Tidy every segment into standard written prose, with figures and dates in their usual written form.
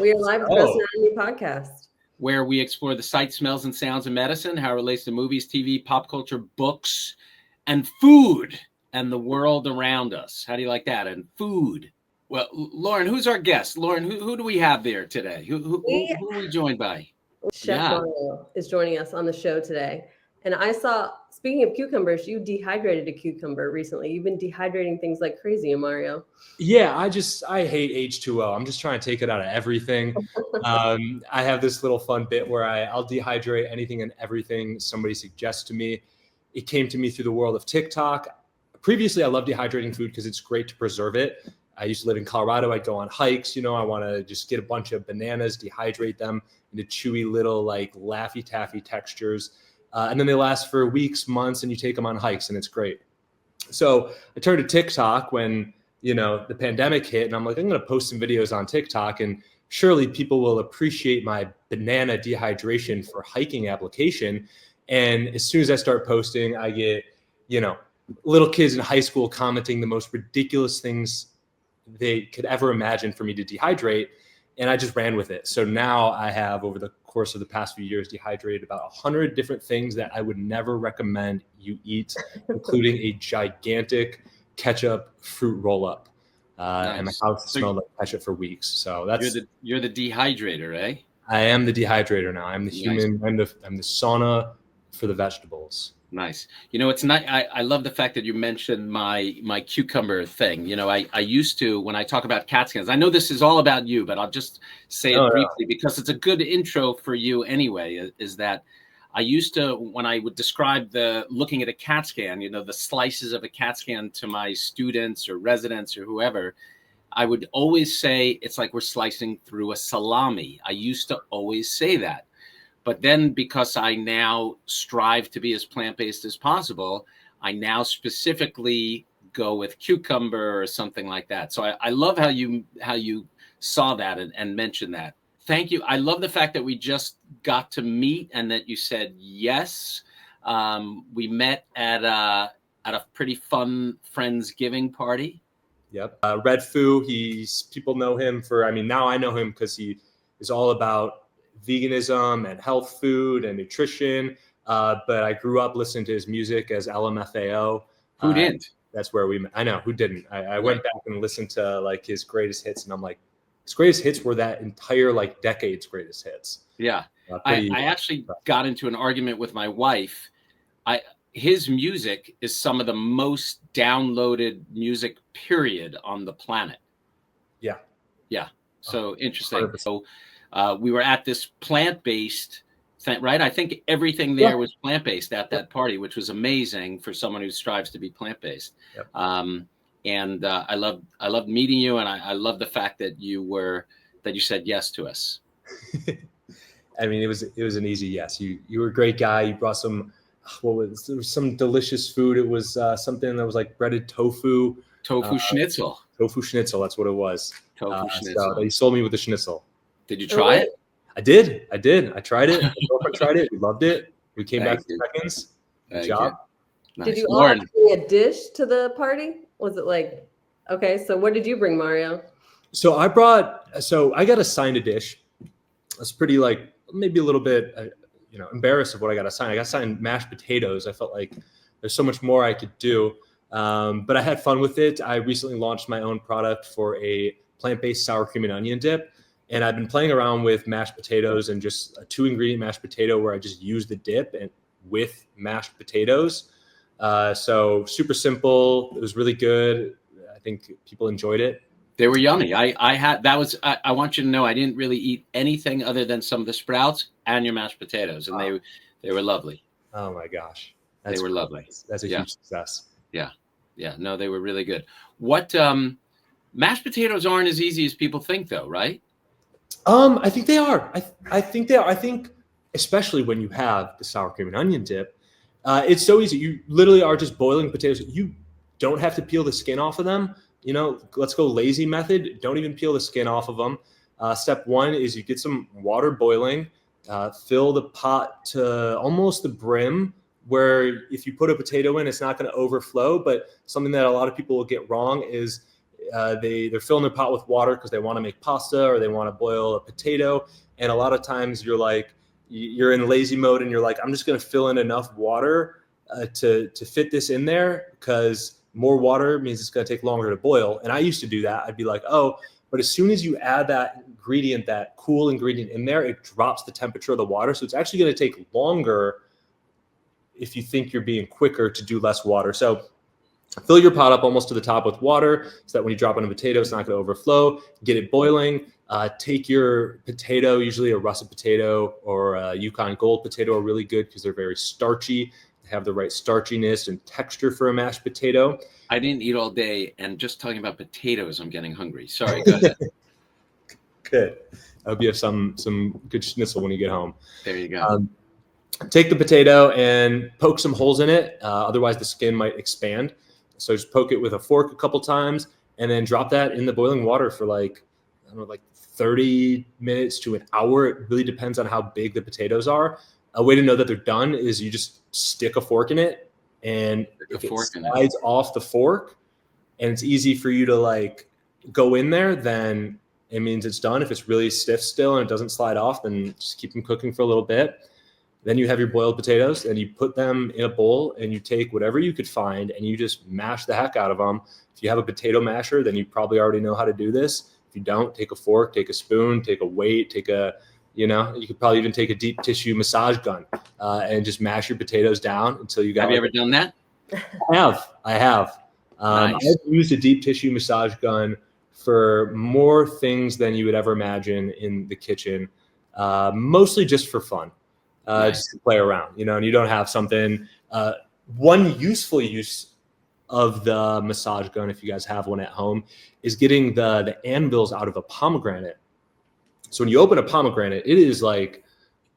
We are live with the Best Anatomy podcast, where we explore the sights, smells, and sounds of medicine, how it relates to movies, TV, pop culture, books, and food, and the world around us. How do you like that? And food. Well, Lauren, who's our guest? Lauren, who do we have there today? Who are we joined by? Chef Mario is joining us on the show today. And I saw, speaking of cucumbers, you dehydrated a cucumber recently. You've been dehydrating things like crazy, Mario. Yeah, I hate H2O. I'm just trying to take it out of everything. I have this little fun bit where I'll dehydrate anything and everything somebody suggests to me. It came to me through the world of TikTok. Previously, I loved dehydrating food because it's great to preserve it. I used to live in Colorado. I'd go on hikes. I want to just get a bunch of bananas, dehydrate them into chewy little like Laffy Taffy textures. And then they last for weeks, months, and you take them on hikes and it's great. So I turned to TikTok when, the pandemic hit, and I'm like, I'm going to post some videos on TikTok, and surely people will appreciate my banana dehydration for hiking application. And as soon as I start posting, I get, little kids in high school commenting the most ridiculous things they could ever imagine for me to dehydrate. And I just ran with it. So now I have, over the course of the past few years, dehydrated about 100 different things that I would never recommend you eat, including a gigantic ketchup fruit roll-up. Nice. And my house smelled like ketchup for weeks. So that's you're the dehydrator, eh? I am the dehydrator now. I'm the human. Nice. I'm the sauna for the vegetables. Nice. It's not. I love the fact that you mentioned my cucumber thing. I used to, when I talk about CAT scans, I know this is all about you, but I'll just say it briefly because it's a good intro for you anyway. Is that I used to, when I would describe looking at a CAT scan, the slices of a CAT scan to my students or residents or whoever, I would always say it's like we're slicing through a salami. I used to always say that. But then because I now strive to be as plant-based as possible, I now specifically go with cucumber or something like that. So I love how you saw that and mentioned that. Thank you. I love the fact that we just got to meet and that you said yes. We met at a pretty fun Friendsgiving party. Yep. Red Foo, people know him now I know him because he is all about veganism and health food and nutrition. But I grew up listening to his music as LMFAO. Who didn't? That's where we met. I know, who didn't? I went back and listened to like his greatest hits, and I'm like, his greatest hits were that entire like decade's greatest hits. Yeah. I actually got into an argument with my wife. His music is some of the most downloaded music period on the planet. Yeah. Yeah. So interesting. 100%. So we were at this plant-based thing, right? I think everything there was plant-based at that party, which was amazing for someone who strives to be plant-based. Yep. And I loved meeting you, and I love the fact that you said yes to us. I mean, it was an easy yes. You were a great guy. You brought there was some delicious food. It was something that was like breaded tofu. Tofu schnitzel. Tofu schnitzel. That's what it was. Tofu schnitzel. So he sold me with the schnitzel. Did you try it? I did. I tried it. My girlfriend tried it. We loved it. We came back in seconds. Good job. Nice. Did you all bring a dish to the party? Was it like, okay, so what did you bring, Mario? So I got assigned a dish. I was pretty like, maybe a little bit, embarrassed of what I got assigned. I got assigned mashed potatoes. I felt like there's so much more I could do. But I had fun with it. I recently launched my own product for a plant-based sour cream and onion dip. And I've been playing around with mashed potatoes and just a 2-ingredient mashed potato where I just use the dip and with mashed potatoes. So super simple. It was really good. I think people enjoyed it. They were yummy. I want you to know I didn't really eat anything other than some of the sprouts and your mashed potatoes, and they were lovely. Oh my gosh. They were lovely. That's a huge success. Yeah. Yeah. No, they were really good. What mashed potatoes aren't as easy as people think though, right? I think they are. I think they are. I think especially when you have the sour cream and onion dip, it's so easy. You literally are just boiling potatoes. You don't have to peel the skin off of them. Let's go lazy method. Don't even peel the skin off of them. Step one is you get some water boiling, fill the pot to almost the brim, where if you put a potato in, it's not going to overflow. But something that a lot of people will get wrong is they're filling their pot with water because they want to make pasta or they want to boil a potato. And a lot of times you're in lazy mode and you're like, I'm just going to fill in enough water to fit this in there, because more water means it's going to take longer to boil. And I used to do that. I'd be like, oh, but as soon as you add that ingredient, that cool ingredient in there, it drops the temperature of the water. So it's actually going to take longer if you think you're being quicker to do less water. So fill your pot up almost to the top with water so that when you drop in a potato, it's not going to overflow. Get it boiling. Take your potato, usually a russet potato or a Yukon Gold potato are really good because they're very starchy. They have the right starchiness and texture for a mashed potato. I didn't eat all day, and just talking about potatoes, I'm getting hungry. Sorry, go ahead. Good. I hope you have some good schnitzel when you get home. There you go. Take the potato and poke some holes in it. Otherwise, the skin might expand. So just poke it with a fork a couple times and then drop that in the boiling water for like 30 minutes to an hour. It really depends on how big the potatoes are. A way to know that they're done is you just stick a fork in it, and if it slides off the fork and it's easy for you to like go in there, then it means it's done. If it's really stiff still and it doesn't slide off, then just keep them cooking for a little bit. Then you have your boiled potatoes and you put them in a bowl and you take whatever you could find and you just mash the heck out of them. If you have a potato masher, then you probably already know how to do this. If you don't, take a fork, take a spoon, take a weight, you could probably even take a deep tissue massage gun and just mash your potatoes down until you got. Have you ever done that? I have. Nice. I've used a deep tissue massage gun for more things than you would ever imagine in the kitchen, mostly just for fun, nice. Just to play around, and you don't have something. One useful use of the massage gun, if you guys have one at home, is getting the anvils out of a pomegranate. So when you open a pomegranate, it is like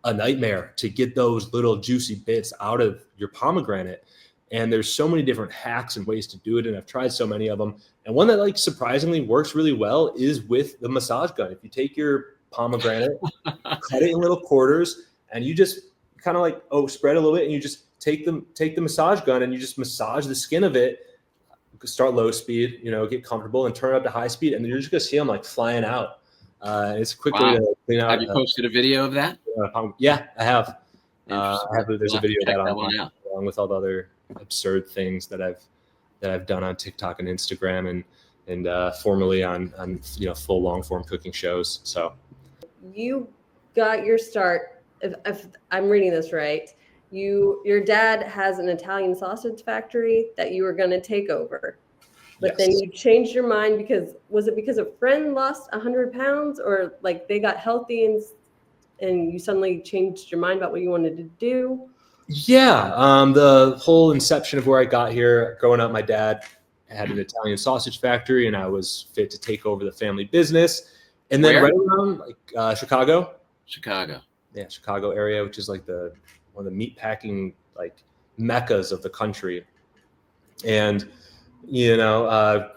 a nightmare to get those little juicy bits out of your pomegranate. And there's so many different hacks and ways to do it. And I've tried so many of them. And one that surprisingly works really well is with the massage gun. If you take your pomegranate, cut it in little quarters, and you just kind of spread a little bit, and you just take the massage gun and you just massage the skin of it. Start low speed, get comfortable, and turn it up to high speed. And then you're just going to see them flying out. It's a quick way to clean out. Have you posted a video of that? Yeah, I have. There's a video of that along with all the other absurd things that I've done on TikTok and Instagram and formerly on full long form cooking shows. So you got your start. If I'm reading this right, your dad has an Italian sausage factory that you were going to take over. But then you changed your mind was it because a friend lost 100 pounds, or they got healthy and you suddenly changed your mind about what you wanted to do? Yeah. The whole inception of where I got here, growing up, my dad had an Italian sausage factory and I was fit to take over the family business. And then right around Chicago. Yeah. Chicago area, which is one of the meat packing meccas of the country. And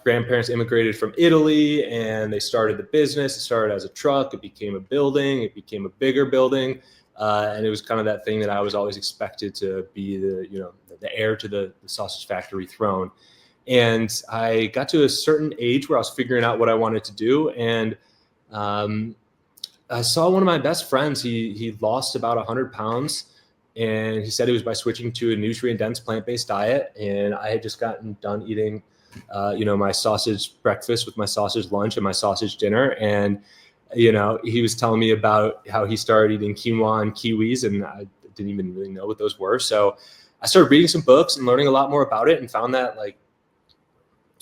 grandparents immigrated from Italy and they started the business. It started as a truck. It became a building. It became a bigger building. And it was kind of that thing that I was always expected to be the heir to the sausage factory throne. And I got to a certain age where I was figuring out what I wanted to do. And I saw one of my best friends. He lost about 100 pounds. And he said it was by switching to a nutrient-dense plant-based diet. And I had just gotten done eating, my sausage breakfast with my sausage lunch and my sausage dinner. And, he was telling me about how he started eating quinoa and kiwis, and I didn't even really know what those were. So I started reading some books and learning a lot more about it, and found that,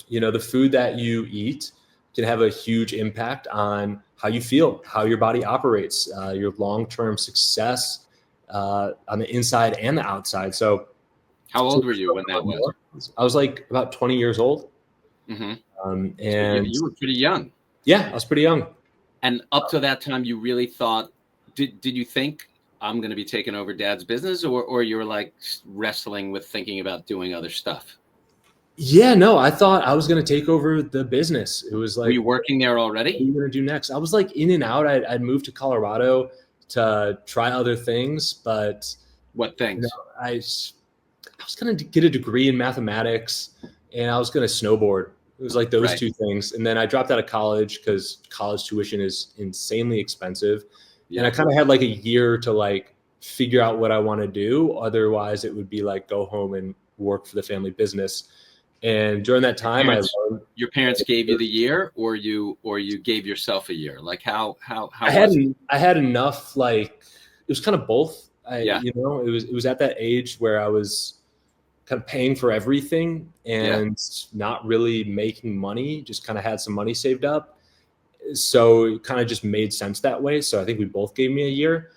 the food that you eat can have a huge impact on how you feel, how your body operates, your long-term success, on the inside and the outside. So how old were you when that was? I was about 20 years old. Mm-hmm. And you were pretty young. Yeah, I was pretty young. And up to that time, you really thought, did you think I'm going to be taking over Dad's business, or you were wrestling with thinking about doing other stuff? Yeah, no, I thought I was going to take over the business. It was were you working there already? What are you going to do next? I was in and out. I'd moved to Colorado to try other things, but what things? I was going to get a degree in mathematics, and I was going to snowboard. It was like those Right. two things. And then I dropped out of college because college tuition is insanely expensive. And I kind of had like a year to like figure out what I want to do. Otherwise, it would be like go home and work for the family business. And during that time, your parents gave you the year, or you gave yourself a year. Like how I had enough. Like it was kind of both. You know, it was at that age where I was kind of paying for everything and not really making money. Just kind of had some money saved up, so it kind of just made sense that way. So I think we both gave me a year.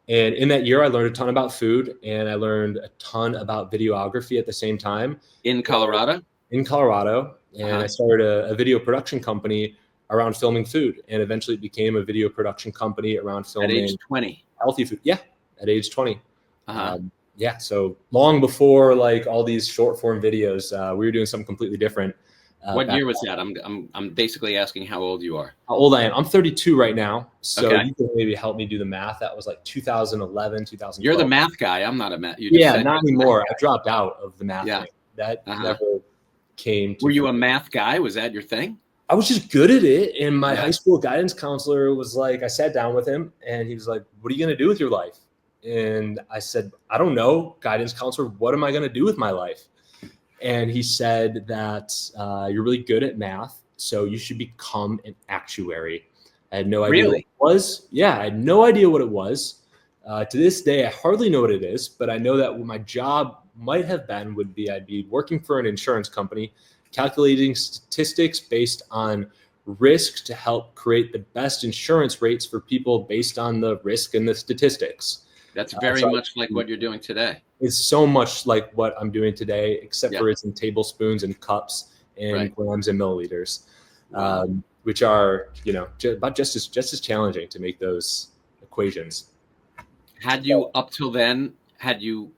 And in that year, I learned a ton about food, and I learned a ton about videography at the same time. In Colorado? In Colorado. And I started a video production company around filming food. And eventually it became a video production company around filming. At age 20? Healthy food. Yeah, at age 20. Yeah, so long before like all these short form videos, we were doing something completely different. What year was that? I'm basically asking how old you are. How old I am. I'm 32 right now. So you can maybe help me do the math. That was like 2011, 2012. You're the math guy. I'm not a math. Not anymore. I dropped out of the math thing. That never came to. Were you a math guy? Was that your thing? I was just good at it. And my high school guidance counselor was like, I sat down with him and he was like, what are you going to do with your life? And I said, I don't know, guidance counselor, what am I going to do with my life? And he said that you're really good at math, so you should become an actuary. I had no idea what it was. Yeah, I had no idea what it was. To this day, I hardly know what it is, but I know that what my job might have been would be I'd be working for an insurance company, calculating statistics based on risk to help create the best insurance rates for people based on the risk and the statistics. That's very much like what you're doing today. It's so much like what I'm doing today, except for it's in tablespoons and cups and grams and milliliters, which are, you know, about just as challenging to make those equations. Had you up till then, had you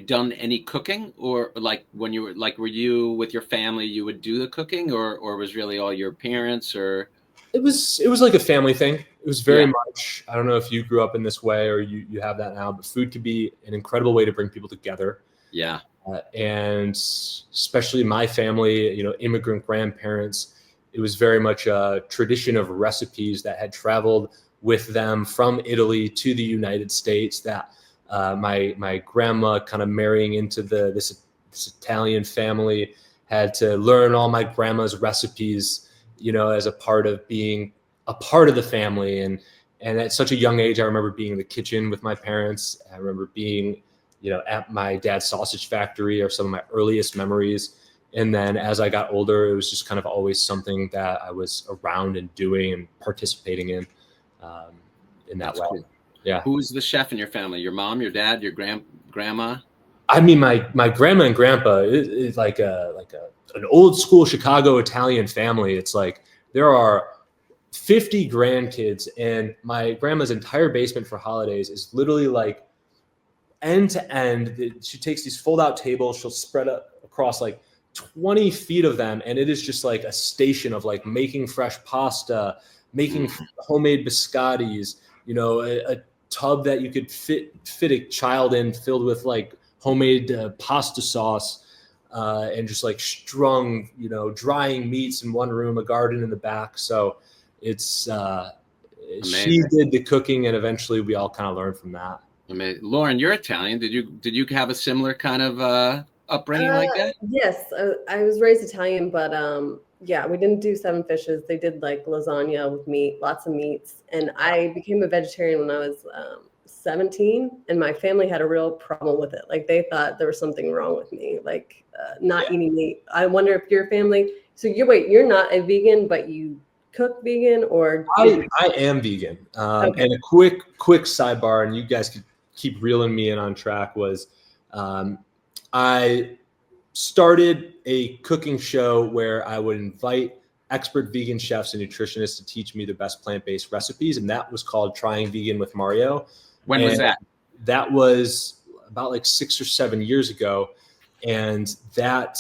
done any cooking, or like when you were like, were you with your family, you would do the cooking, or was really all your parents? Or it was like a family thing. It was very much, I don't know if you grew up in this way or you have that now, but food could be an incredible way to bring people together. Yeah. And especially my family, you know, immigrant grandparents, it was very much a tradition of recipes that had traveled with them from Italy to the United States, that my grandma kind of marrying into this Italian family had to learn all my grandma's recipes, you know, as a part of being a part of the family. And at such a young age, I remember being in the kitchen with my parents. I remember being, you know, at my dad's sausage factory are some of my earliest memories. And then as I got older, it was just kind of always something that I was around and doing and participating in that way. Cool. Yeah. Who was the chef in your family? Your mom, your dad, your grandma? I mean, my grandma and grandpa is like an old school Chicago Italian family. It's like there are 50 grandkids, and my grandma's entire basement for holidays is literally like end to end. She takes these fold out tables, she'll spread up across like 20 feet of them, and it is just like a station of like making fresh pasta, making homemade biscottis, you know, a tub that you could fit a child in, filled with like homemade pasta sauce, and just like strung, you know, drying meats in one room, a garden in the back. So it's she did the cooking, and eventually we all kind of learned from that. Amazing. Lauren, you're Italian. Did you have a similar kind of upbringing like that? Yes, I was raised Italian, but yeah, we didn't do 7 fishes. They did like lasagna with meat, lots of meats. And I became a vegetarian when I was 17, and my family had a real problem with it. Like they thought there was something wrong with me, like not eating meat. I wonder if your family. So you're not a vegan, but you cook vegan, or I am vegan. Okay. And a quick sidebar, and you guys could keep reeling me in on track, was I started a cooking show where I would invite expert vegan chefs and nutritionists to teach me the best plant-based recipes, and that was called Trying Vegan with Mario. When was that? That was about like 6 or 7 years ago, and that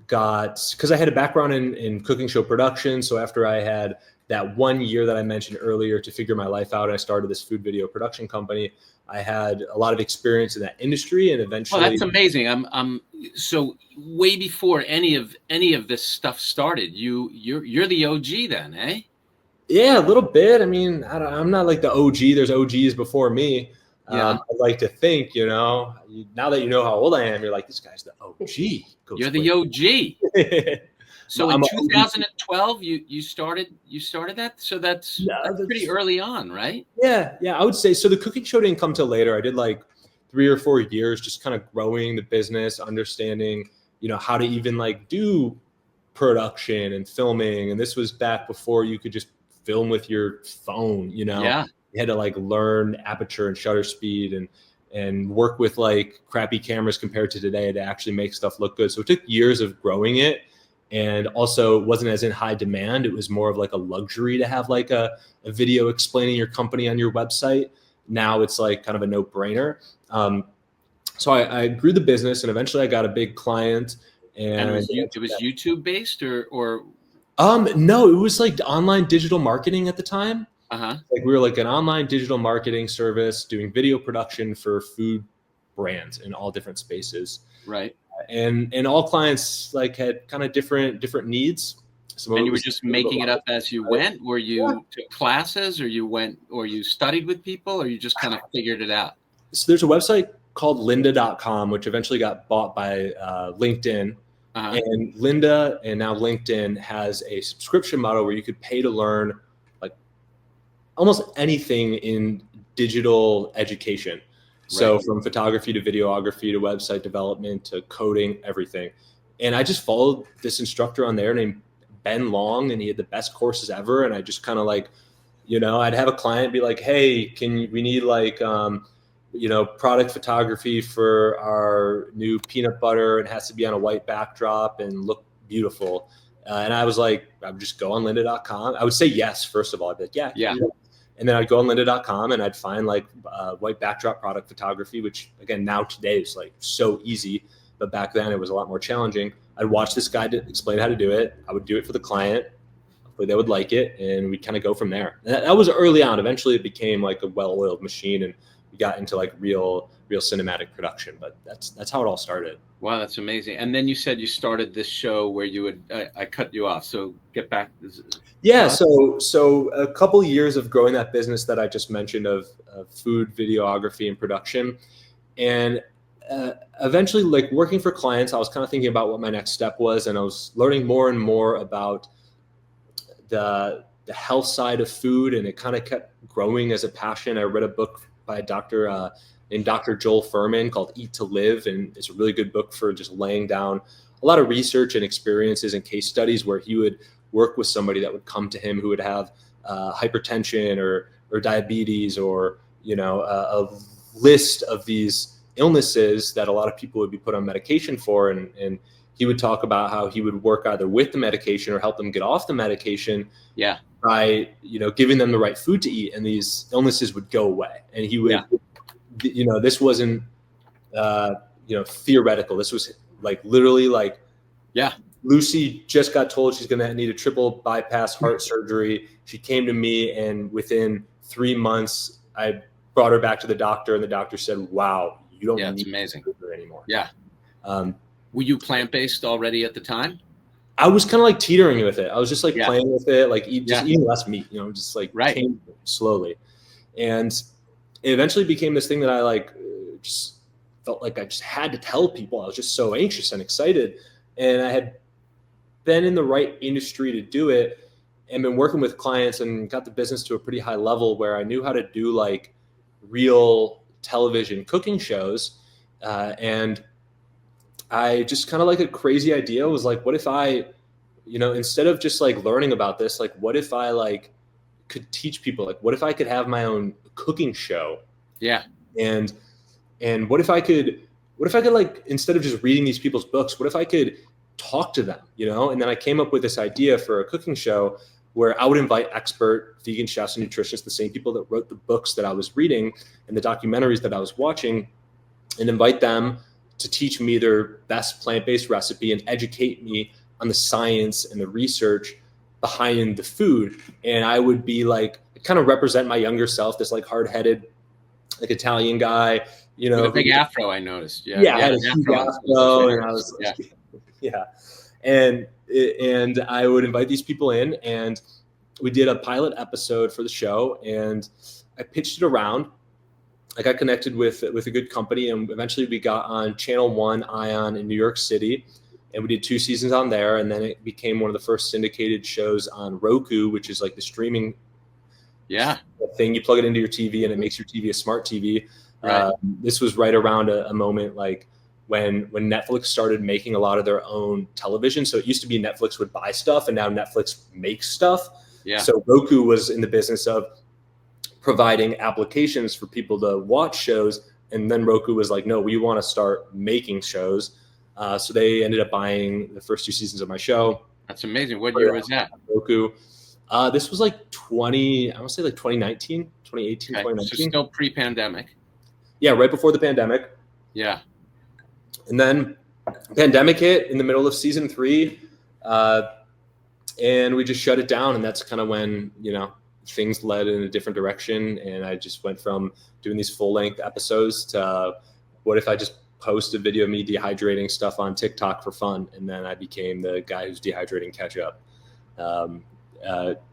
got, because I had a background in cooking show production. So after I had that 1 year that I mentioned earlier to figure my life out, I started this food video production company. I had a lot of experience in that industry, and eventually. Well, that's amazing. I'm so way before any of this stuff started. You're the OG then, eh? Yeah, a little bit. I mean, I'm not like the OG. There's OGs before me. Yeah. I'd like to think, now that you know how old I am, you're like, this guy's the OG. You're the OG. So in 2012, you started that. So that's pretty early on, right? Yeah, I would say so. The cooking show didn't come till later. I did like 3 or 4 years, just kind of growing the business, understanding, how to even like do production and filming. And this was back before you could just film with your phone. Yeah. You had to like learn aperture and shutter speed and work with like crappy cameras compared to today to actually make stuff look good. So it took years of growing it. And also it wasn't as in high demand. It was more of like a luxury to have like a video explaining your company on your website. Now it's like kind of a no-brainer. So I grew the business, and eventually I got a big client. And it was YouTube based or no, it was like online digital marketing at the time. Uh-huh. Like we were like an online digital marketing service doing video production for food brands in all different spaces. Right. And all clients like had kind of different needs. And you were just making it up as you went, or you took classes, or you studied with people, or you just kind of figured it out? So there's a website called lynda.com, which eventually got bought by LinkedIn. Uh-huh. And Lynda and now LinkedIn has a subscription model where you could pay to learn like almost anything in digital education. So from photography to videography to website development to coding, everything. And I just followed this instructor on there named Ben Long, and he had the best courses ever. And I just kind of like, I'd have a client be like, hey, we need like, product photography for our new peanut butter. It has to be on a white backdrop and look beautiful. And I was like, I would just go on lynda.com. I would say yes, first of all. I'd be like, yeah. And then I'd go on lynda.com and I'd find like white backdrop product photography, which again, now today is like so easy. But back then it was a lot more challenging. I'd watch this guy to explain how to do it. I would do it for the client. Hopefully they would like it. And we'd kind of go from there. And that was early on. Eventually it became like a well-oiled machine, and we got into like real cinematic production. But that's how it all started. Wow, that's amazing. And then you said you started this show where you would I cut you off. So get back. Yeah, so a couple of years of growing that business that I just mentioned of food videography and production, and eventually like working for clients, I was kind of thinking about what my next step was, and I was learning more and more about the health side of food, and it kind of kept growing as a passion. I read a book by a doctor named Dr. Joel Fuhrman called Eat to Live, and it's a really good book for just laying down a lot of research and experiences and case studies where he would work with somebody that would come to him who would have hypertension or diabetes or a list of these illnesses that a lot of people would be put on medication for, and he would talk about how he would work either with the medication or help them get off the medication by giving them the right food to eat, and these illnesses would go away. And he would this wasn't theoretical. This was like literally like Lucy just got told she's going to need a triple bypass heart surgery. She came to me, and within 3 months, I brought her back to the doctor, and the doctor said, "Wow, you don't need surgery anymore." Yeah. Were you plant-based already at the time? I was kind of like teetering with it. I was just like playing with it, like eating less meat, just like came slowly. And it eventually became this thing that I like just felt like I just had to tell people. I was just so anxious and excited, and I had been in the right industry to do it and been working with clients and got the business to a pretty high level where I knew how to do like real television cooking shows. And I just kind of like a crazy idea was like, what if I, instead of just like learning about this, like, what if I like could teach people, like, what if I could have my own cooking show? Yeah. And what if I could like, instead of just reading these people's books, what if I could talk to them, And then I came up with this idea for a cooking show where I would invite expert vegan chefs and nutritionists, the same people that wrote the books that I was reading and the documentaries that I was watching, and invite them to teach me their best plant-based recipe and educate me on the science and the research behind the food. And I would be like, kind of represent my younger self, this like hard-headed, like Italian guy, you know, with a big afro. I noticed. Yeah, yeah, I had a huge afro, and I was yeah. yeah, and I would invite these people in, and we did a pilot episode for the show, and I pitched it around. I got connected with a good company, and eventually we got on Channel 1 Ion in New York City, and we did 2 seasons on there, and then it became one of the first syndicated shows on Roku, which is like the streaming thing. You plug it into your TV, and it makes your TV a smart TV. Right. This was right around a moment like when Netflix started making a lot of their own television. So it used to be Netflix would buy stuff, and now Netflix makes stuff. Yeah. So Roku was in the business of providing applications for people to watch shows, and then Roku was like, no, we want to start making shows. So they ended up buying the first 2 seasons of my show. That's amazing. What year was that? Roku. This was like 2018, Okay. 2019. So still pre-pandemic. Yeah, right before the pandemic. Yeah. And then pandemic hit in the middle of season 3, and we just shut it down. And that's kind of when, you know, things led in a different direction. And I just went from doing these full-length episodes to what if I just post a video of me dehydrating stuff on TikTok for fun? And then I became the guy who's dehydrating ketchup,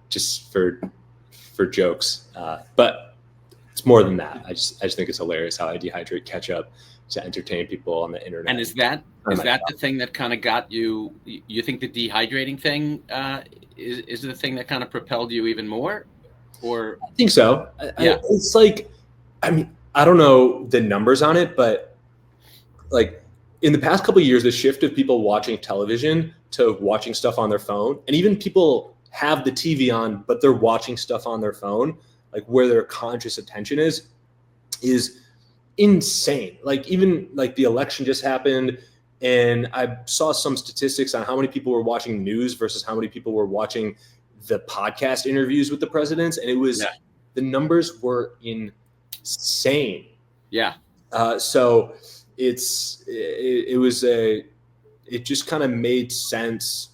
just for jokes. But it's more than that. I just think it's hilarious how I dehydrate ketchup to entertain people on the internet. And is that the thing that kind of got you? You think the dehydrating thing is the thing that kind of propelled you even more? Or I think so. It's like, I mean, I don't know the numbers on it, but like in the past couple of years, the shift of people watching television to watching stuff on their phone, and even people have the TV on, but they're watching stuff on their phone, like where their conscious attention is insane. Like even like the election just happened, and I saw some statistics on how many people were watching news versus how many people were watching the podcast interviews with the presidents, and it was the numbers were insane. Yeah. So it just kind of made sense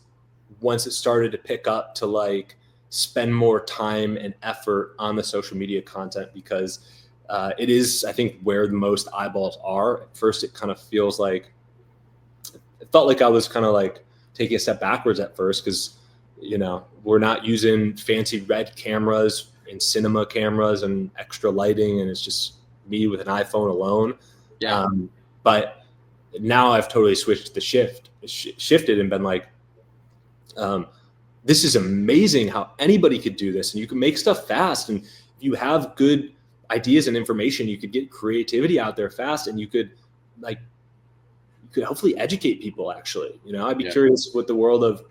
once it started to pick up to like spend more time and effort on the social media content, because it is, I think, where the most eyeballs are. At first, it kind of feels like, it felt like I was kind of like taking a step backwards at first, because, you know, we're not using fancy red cameras and cinema cameras and extra lighting, and it's just me with an iPhone alone. Yeah. But now I've totally switched the shifted and been like, this is amazing how anybody could do this, and you can make stuff fast, and if you have good ideas and information, you could get creativity out there fast, and you could hopefully educate people. Actually, you know, I'd be curious what the world of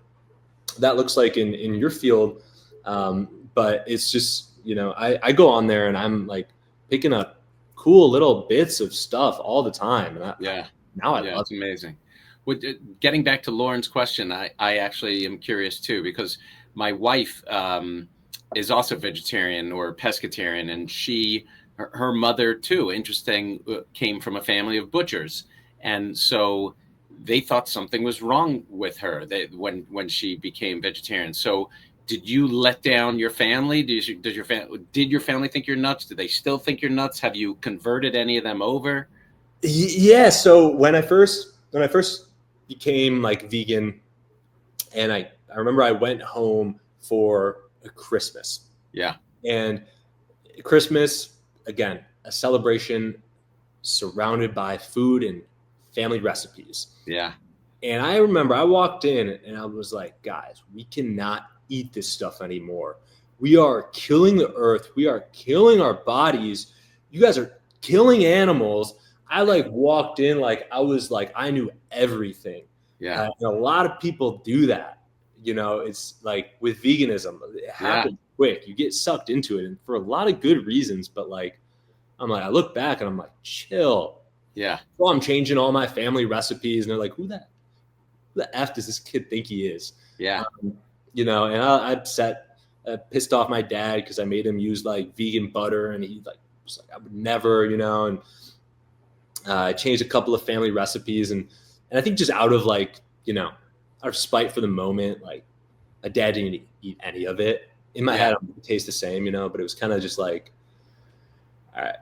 that looks like in your field. But it's just, you know, I go on there and I'm like picking up cool little bits of stuff all the time. And I love it's amazing. Getting back to Lauren's question, I actually am curious too, because my wife is also vegetarian or pescatarian, and her mother too, interesting, came from a family of butchers, and so they thought something was wrong with her when she became vegetarian. So did you let down your family? Did your family think you're nuts? Do they still think you're nuts? Have you converted any of them over? Yeah. So when I first became like vegan, and I remember I went home for a Christmas. Yeah. And Christmas, again, a celebration surrounded by food and family recipes. Yeah. And I remember I walked in and I was like, guys, we cannot eat this stuff anymore. We are killing the earth. We are killing our bodies. You guys are killing animals. I like walked in like I was like, I knew everything. Yeah. And a lot of people do that. You know, it's like with veganism, it happens quick. You get sucked into it, and for a lot of good reasons. But like, I'm like, I look back and I'm like, chill. Yeah. So I'm changing all my family recipes, and they're like, who the F does this kid think he is? Yeah. You know, and I pissed off my dad because I made him use like vegan butter, and he like was like, I would never, you know, and I changed a couple of family recipes, and I think just out of like, you know, out of spite for the moment, like My dad didn't eat any of it. In my head, it tastes the same, but it was kind of just like, all right.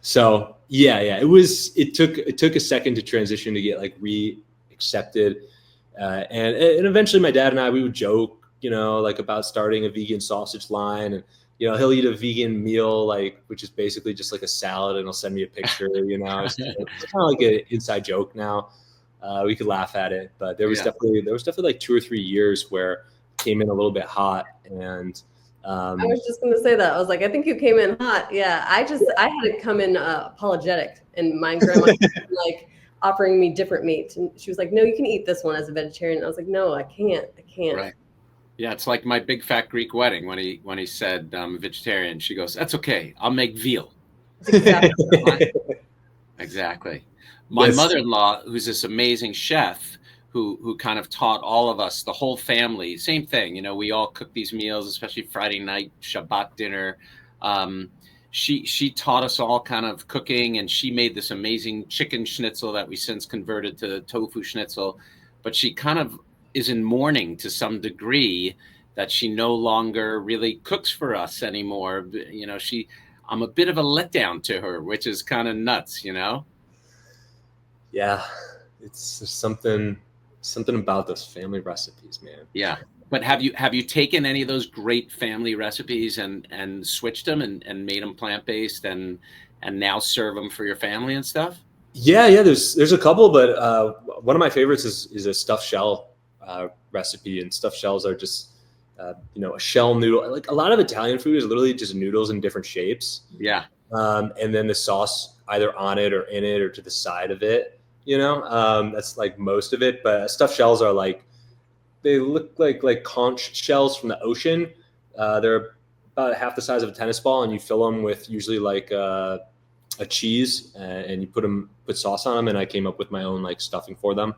So it took a second to transition to get like accepted. And eventually my dad and I, we would joke, like about starting a vegan sausage line, and, he'll eat a vegan meal, like, which is basically just like a salad, and he'll send me a picture, it's kind of like an inside joke now. We could laugh at it, but there was definitely like 2 or 3 years where it came in a little bit hot. And I was just going to say that. I was like, I think you came in hot. Yeah. I had it come in apologetic, and my grandma like offering me different meats. And she was like, no, you can eat this one as a vegetarian. And I was like, no, I can't. Right. Yeah. It's like my big fat Greek wedding when he said vegetarian. She goes, that's okay. I'll make veal. Exactly. My mother-in-law, who's this amazing chef, who kind of taught all of us, the whole family, same thing. We all cook these meals, especially Friday night, Shabbat dinner. She taught us all kind of cooking, and she made this amazing chicken schnitzel that we since converted to tofu schnitzel. But she kind of is in mourning to some degree that she no longer really cooks for us anymore. I'm a bit of a letdown to her, which is kind of nuts, Yeah, it's something about those family recipes, man. Yeah. But have you taken any of those great family recipes and switched them and made them plant-based and now serve them for your family and stuff? Yeah. There's a couple, but one of my favorites is a stuffed shell recipe. And stuffed shells are just a shell noodle. Like a lot of Italian food is literally just noodles in different shapes. Yeah. And then the sauce either on it or in it or to the side of it. That's like most of it. But stuffed shells are like, they look like conch shells from the ocean. They're about half the size of a tennis ball, and you fill them with usually like a cheese, and you put sauce on them. And I came up with my own like stuffing for them.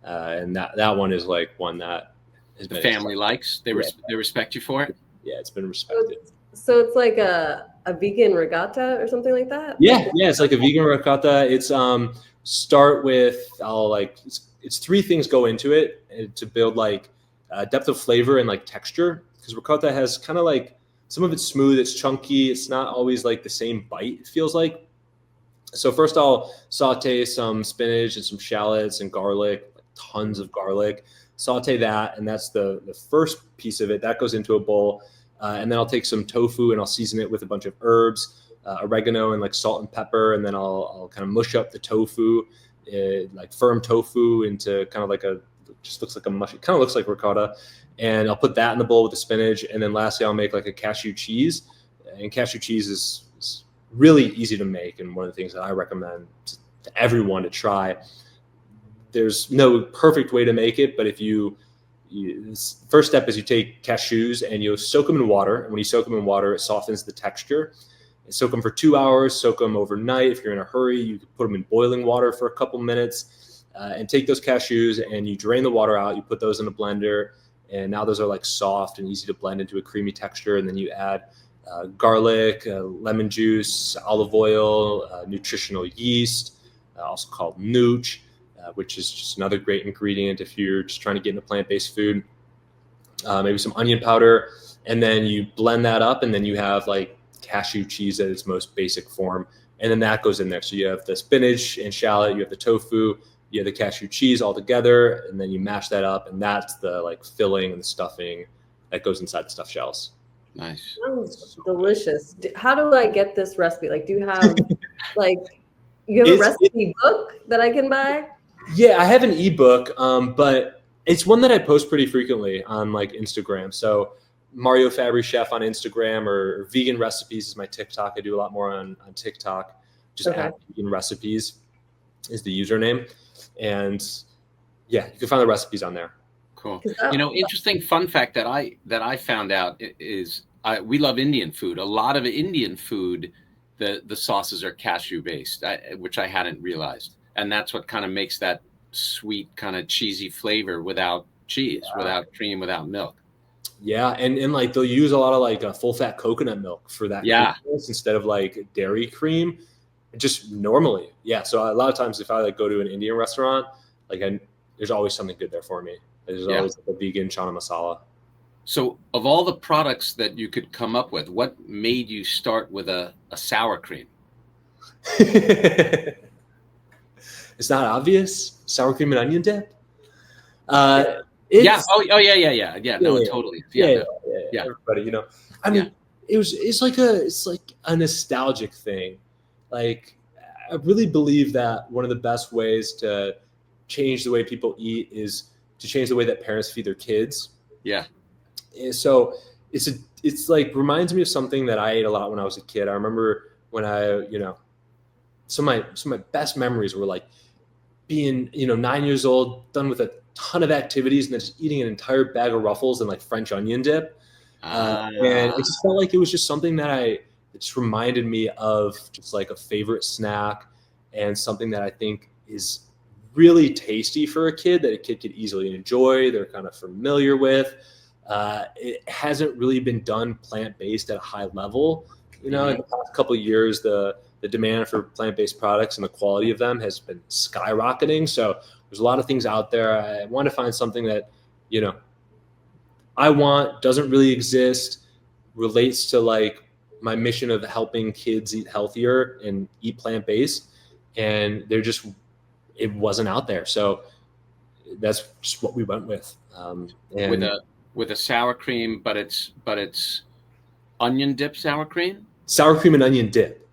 And that one is like one that the family likes. They respect you for it. Yeah, it's been respected. So it's like a vegan ricotta or something like that? Yeah, it's like a vegan ricotta. It's start with it's 3 things go into it to build like depth of flavor and like texture, because ricotta has kind of like some of it's smooth, it's chunky, it's not always like the same bite, it feels like. So first I'll saute some spinach and some shallots and garlic, like tons of garlic, saute that, and that's the first piece of it that goes into a bowl. And then I'll take some tofu and I'll season it with a bunch of herbs, oregano and like salt and pepper. And then I'll kind of mush up the tofu, like firm tofu, into kind of like just looks like a mush. It kind of looks like ricotta. And I'll put that in the bowl with the spinach. And then lastly, I'll make like a cashew cheese. And cashew cheese is really easy to make, and one of the things that I recommend to everyone to try. There's no perfect way to make it, but if first step is you take cashews and you soak them in water. And when you soak them in water, it softens the texture. And soak them for 2 hours, soak them overnight. If you're in a hurry, you can put them in boiling water for a couple minutes, and take those cashews and you drain the water out. You put those in a blender, and now those are like soft and easy to blend into a creamy texture. And then you add garlic, lemon juice, olive oil, nutritional yeast, also called nooch, which is just another great ingredient if you're just trying to get into plant-based food. Maybe some onion powder, and then you blend that up, and then you have like cashew cheese at its most basic form, and then that goes in there. So you have the spinach and shallot, you have the tofu, you have the cashew cheese all together, and then you mash that up, and that's the like filling and the stuffing that goes inside the stuffed shells. Nice. Sounds delicious. How do I get this recipe? Like, do you have you have a recipe book that I can buy? Yeah, I have an ebook, but it's one that I post pretty frequently on like Instagram. So Mario Fabbri Chef on Instagram, or vegan recipes is my TikTok. I do a lot more on TikTok. Just add vegan recipes is the username. And yeah, you can find the recipes on there. Cool. Interesting fun fact that I found out is we love Indian food. A lot of Indian food, the sauces are cashew based, which I hadn't realized. And that's what kind of makes that sweet kind of cheesy flavor without cheese, without cream, without milk. Yeah, and like they'll use a lot of like full fat coconut milk for that. Yeah. Instead of like dairy cream, just normally. Yeah. So a lot of times if I like go to an Indian restaurant, there's always something good there for me. There's always like a vegan chana masala. So of all the products that you could come up with, what made you start with a sour cream? It's not obvious. Sour cream and onion dip. Yeah. Oh, yeah. No, totally. Yeah. Everybody, I mean, it's like a nostalgic thing. Like, I really believe that one of the best ways to change the way people eat is to change the way that parents feed their kids. Yeah. So it's like reminds me of something that I ate a lot when I was a kid. I remember when some of my best memories were like being 9 years old, done with a ton of activities, and then just eating an entire bag of Ruffles and like French onion dip. And it just felt like it was just something that it just reminded me of just like a favorite snack and something that I think is really tasty for a kid that a kid could easily enjoy. They're kind of familiar with. It hasn't really been done plant-based at a high level. In the past couple of years, the demand for plant-based products and the quality of them has been skyrocketing. So there's a lot of things out there. I want to find something that, I want, doesn't really exist, relates to like my mission of helping kids eat healthier and eat plant-based. And it wasn't out there. So that's just what we went with. With a sour cream, but it's onion dip sour cream? Sour cream and onion dip.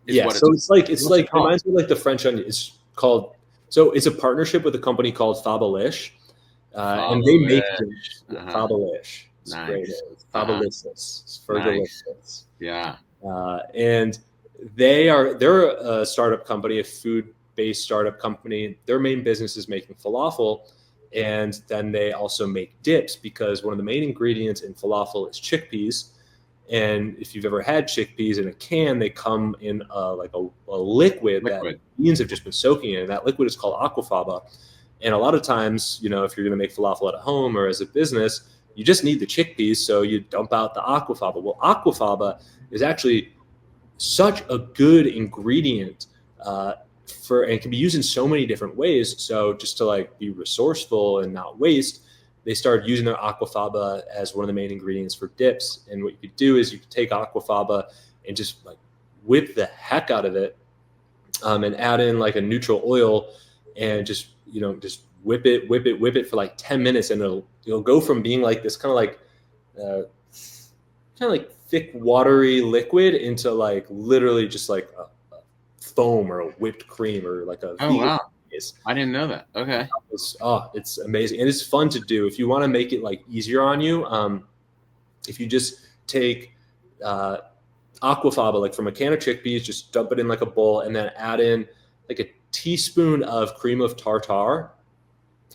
Yeah, so it's like reminds me of like the French onion. It's a partnership with a company called Fabbri, and they make Fabbri. It's great. Fabulous. It's delicious. Yeah. And they're a startup company, a food-based startup company. Their main business is making falafel, and then they also make dips because one of the main ingredients in falafel is chickpeas. And if you've ever had chickpeas in a can, they come in like a liquid that beans have just been soaking in. And that liquid is called aquafaba. And a lot of times, if you're going to make falafel at home or as a business, you just need the chickpeas, so you dump out the aquafaba. Well, aquafaba is actually such a good ingredient and can be used in so many different ways. So just to like be resourceful and not waste, they started using their aquafaba as one of the main ingredients for dips. And what you could do is you could take aquafaba and just like whip the heck out of it, and add in like a neutral oil and just whip it for like 10 minutes, and it'll go from being like this kind of like thick watery liquid into like literally just like a foam or a whipped cream or like a wow. I didn't know that. Okay. It's amazing. And it's fun to do. If you want to make it like easier on you, if you just take aquafaba, like from a can of chickpeas, just dump it in like a bowl and then add in like a teaspoon of cream of tartar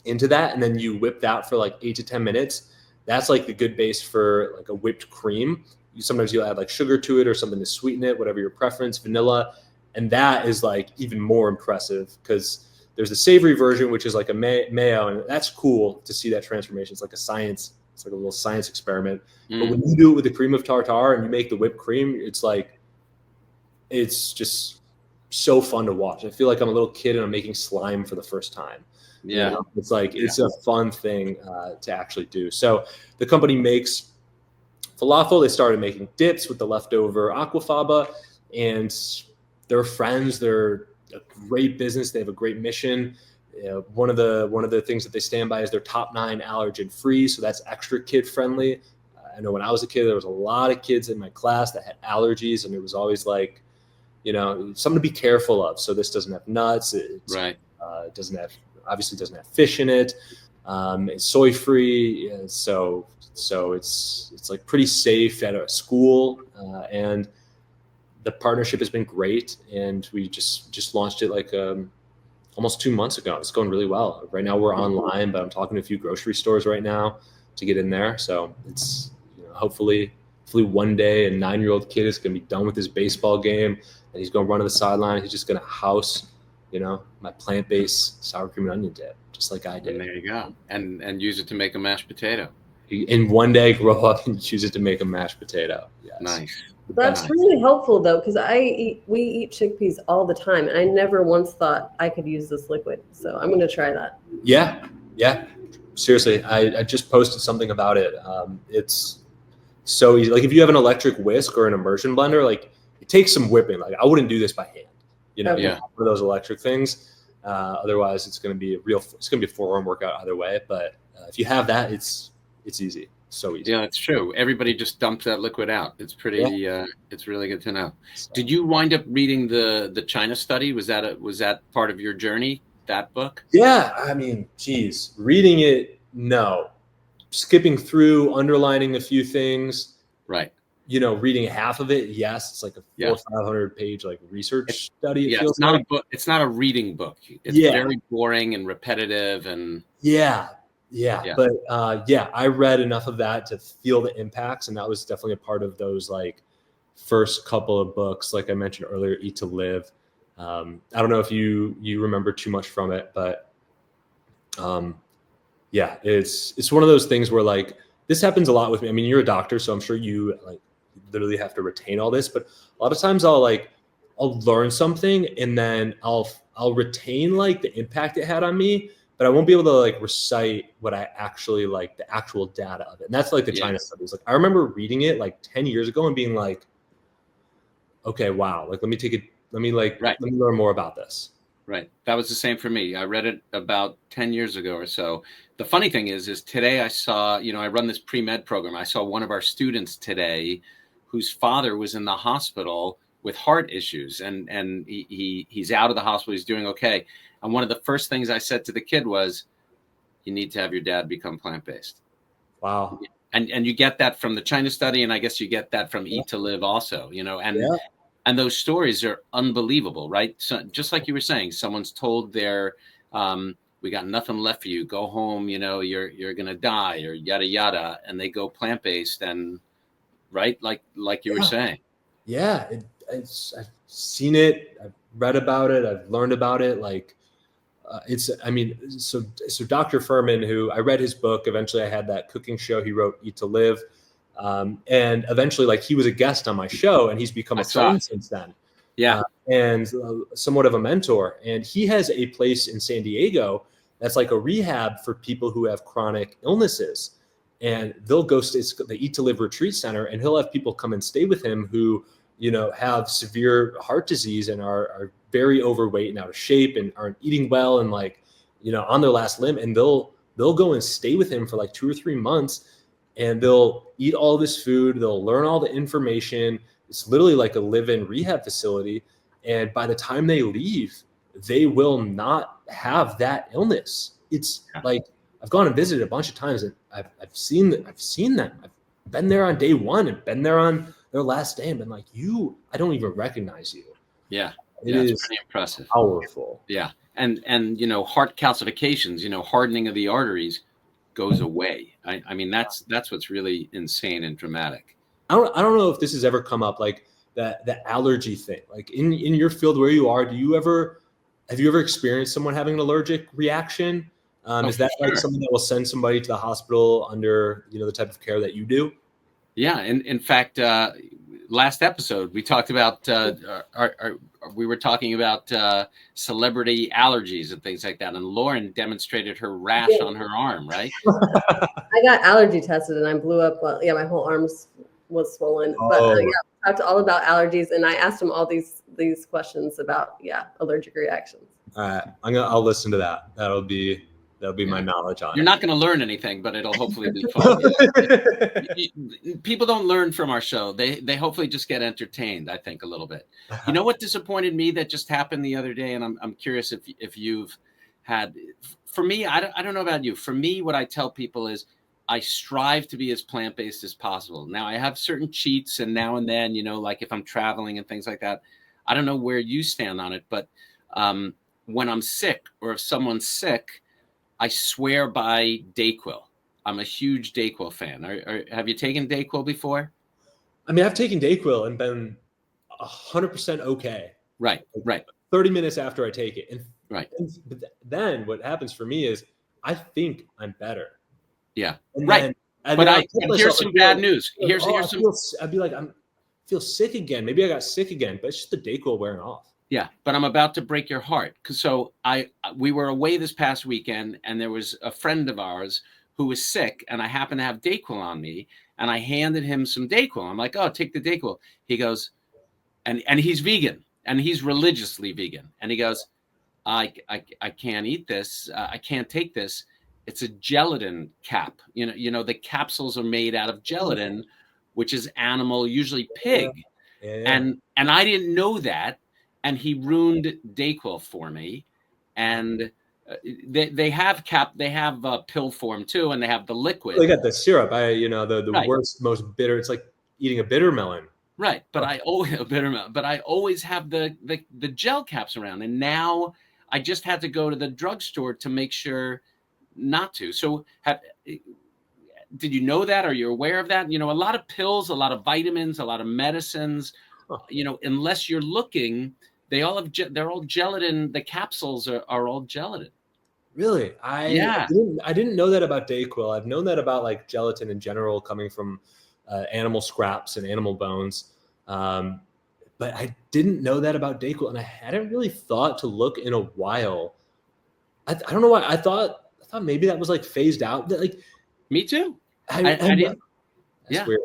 into that. And then you whip that for like 8 to 10 minutes. That's like the good base for like a whipped cream. Sometimes you'll add like sugar to it or something to sweeten it, whatever your preference, vanilla. And that is like even more impressive because there's the savory version, which is like a mayo, and that's cool to see that transformation. It's like it's like a little science experiment. But when you do it with the cream of tartar and you make the whipped cream, it's just so fun to watch. I feel like I'm a little kid and I'm making slime for the first time. Yeah. It's like, it's a fun thing to actually do. So the company makes falafel. They started making dips with the leftover aquafaba, and they're friends. They're a great business. They have a great mission. One of the things that they stand by is they're top 9 allergen free. So that's extra kid friendly. I know when I was a kid, there was a lot of kids in my class that had allergies, and it was always like, something to be careful of. So this doesn't have nuts. It obviously doesn't have fish in it. It's soy free. So it's like pretty safe at a school, and the partnership has been great, and we just launched it like almost 2 months ago. It's going really well. Right now we're online, but I'm talking to a few grocery stores right now to get in there. So it's hopefully one day a 9-year-old kid is going to be done with his baseball game and he's going to run to the sideline. He's just going to house my plant-based sour cream and onion dip, just like I did. And there you go. And use it to make a mashed potato. And one day grow up and use it to make a mashed potato. Yes. Nice. That's really helpful though, because we eat chickpeas all the time, and I never once thought I could use this liquid. So I'm going to try that. Yeah. seriously, I just posted something about it. It's so easy. Like if you have an electric whisk or an immersion blender, like it takes some whipping. Like I wouldn't do this by hand, you know, Yeah. for those electric things. Otherwise it's going to be a forearm workout either way. But if you have that, it's easy. So easy. Yeah, it's true. Everybody just dumps that liquid out. It's pretty, it's really good to know. Did you wind up reading the China study? Was that part of your journey, that book? Yeah. I mean, geez, reading it, no. Skipping through, underlining a few things. Right. You know, reading half of it, yes, it's like a 400 or 500 page like research study. It's not a book. It's not a reading book. It's very boring and repetitive and But I read enough of that to feel the impacts, and that was definitely a part of those like first couple of books, like I mentioned earlier, Eat to Live. I don't know if you remember too much from it, but it's one of those things where like this happens a lot with me. I mean, you're a doctor, so I'm sure you like literally have to retain all this, but a lot of times I'll learn something and then I'll retain like the impact it had on me, but I won't be able to like recite what I actually like the actual data of it. And that's like the China studies. Like I remember reading it like 10 years ago and being like, okay, wow. Like, let me learn more about this. Right. That was the same for me. I read it about 10 years ago or so. The funny thing is today I saw, I run this pre-med program. I saw one of our students today whose father was in the hospital with heart issues, and he's out of the hospital. He's doing okay. And one of the first things I said to the kid was, you need to have your dad become plant-based. Wow. And you get that from the China study, and I guess you get that from Eat to Live also, and those stories are unbelievable, right? So just like you were saying, someone's told their, we got nothing left for you. Go home, you're going to die, or yada, yada. And they go plant-based and right. Like you were saying. Yeah. I've seen it. I've read about it. I've learned about it. Like so Dr. Furman, who I read his book, eventually I had that cooking show he wrote, Eat to Live. And eventually like he was a guest on my show and he's become a friend since then. Yeah. And somewhat of a mentor. And he has a place in San Diego that's like a rehab for people who have chronic illnesses. And they'll go stay the Eat to Live Retreat Center, and he'll have people come and stay with him who, have severe heart disease and are very overweight and out of shape and aren't eating well and like, on their last limb. And they'll go and stay with him for like 2 or 3 months, and they'll eat all this food. They'll learn all the information. It's literally like a live-in rehab facility. And by the time they leave, they will not have that illness. It's like, I've gone and visited a bunch of times, and I've seen them. I've been there on day one and been there on their last day and been like, I don't even recognize you. Yeah. It's pretty impressive. Powerful. Yeah. And heart calcifications, hardening of the arteries goes away. I mean, that's what's really insane and dramatic. I don't know if this has ever come up, like the allergy thing, like in your field where you are, have you ever experienced someone having an allergic reaction? Is that like something that will send somebody to the hospital under, the type of care that you do? Yeah. In fact, last episode, we talked about, we were talking about celebrity allergies and things like that. And Lauren demonstrated her rash on her arm, right? I got allergy tested and I blew up. My whole arm was swollen. But we talked all about allergies, and I asked him all these questions about allergic reactions. All right, I'll listen to that. That'll be my knowledge on it. You're not going to learn anything, but it'll hopefully be fun. People don't learn from our show. They hopefully just get entertained, I think, a little bit. You know what disappointed me that just happened the other day? And I'm curious if you've had, for me, I don't know about you. For me, what I tell people is I strive to be as plant-based as possible. Now I have certain cheats, and now and then, like if I'm traveling and things like that. I don't know where you stand on it, but when I'm sick or if someone's sick, I swear by DayQuil. I'm a huge DayQuil fan. Have you taken DayQuil before? I mean, I've taken DayQuil and been 100% okay. Right. 30 minutes after I take it. Right. But then what happens for me is I think I'm better. Yeah. And right. But here's some bad news. Here's some. I'd be like, I feel sick again. Maybe I got sick again, but it's just the DayQuil wearing off. Yeah, but I'm about to break your heart. So we were away this past weekend, and there was a friend of ours who was sick, and I happened to have Dayquil on me, and I handed him some Dayquil. I'm like, oh, take the Dayquil. He goes, and he's vegan, and he's religiously vegan, and he goes, I can't eat this. I can't take this. It's a gelatin cap. The capsules are made out of gelatin, which is animal, usually pig. Yeah. And I didn't know that. And he ruined Dayquil for me. And they have pill form too, and they have the liquid. They got the syrup. The Right. worst, most bitter. It's like eating a bitter melon. Right, but I always have the gel caps around, and now I just had to go to the drugstore to make sure not to. So, did you know that? Are you aware of that? A lot of pills, a lot of vitamins, a lot of medicines. Unless you're looking, they're all gelatin. The capsules are all gelatin. Really? I didn't know that about Dayquil. I've known that about like gelatin in general coming from animal scraps and animal bones. But I didn't know that about Dayquil, and I hadn't really thought to look in a while. I don't know why. I thought maybe that was like phased out. Like, me too. I didn't. That's weird.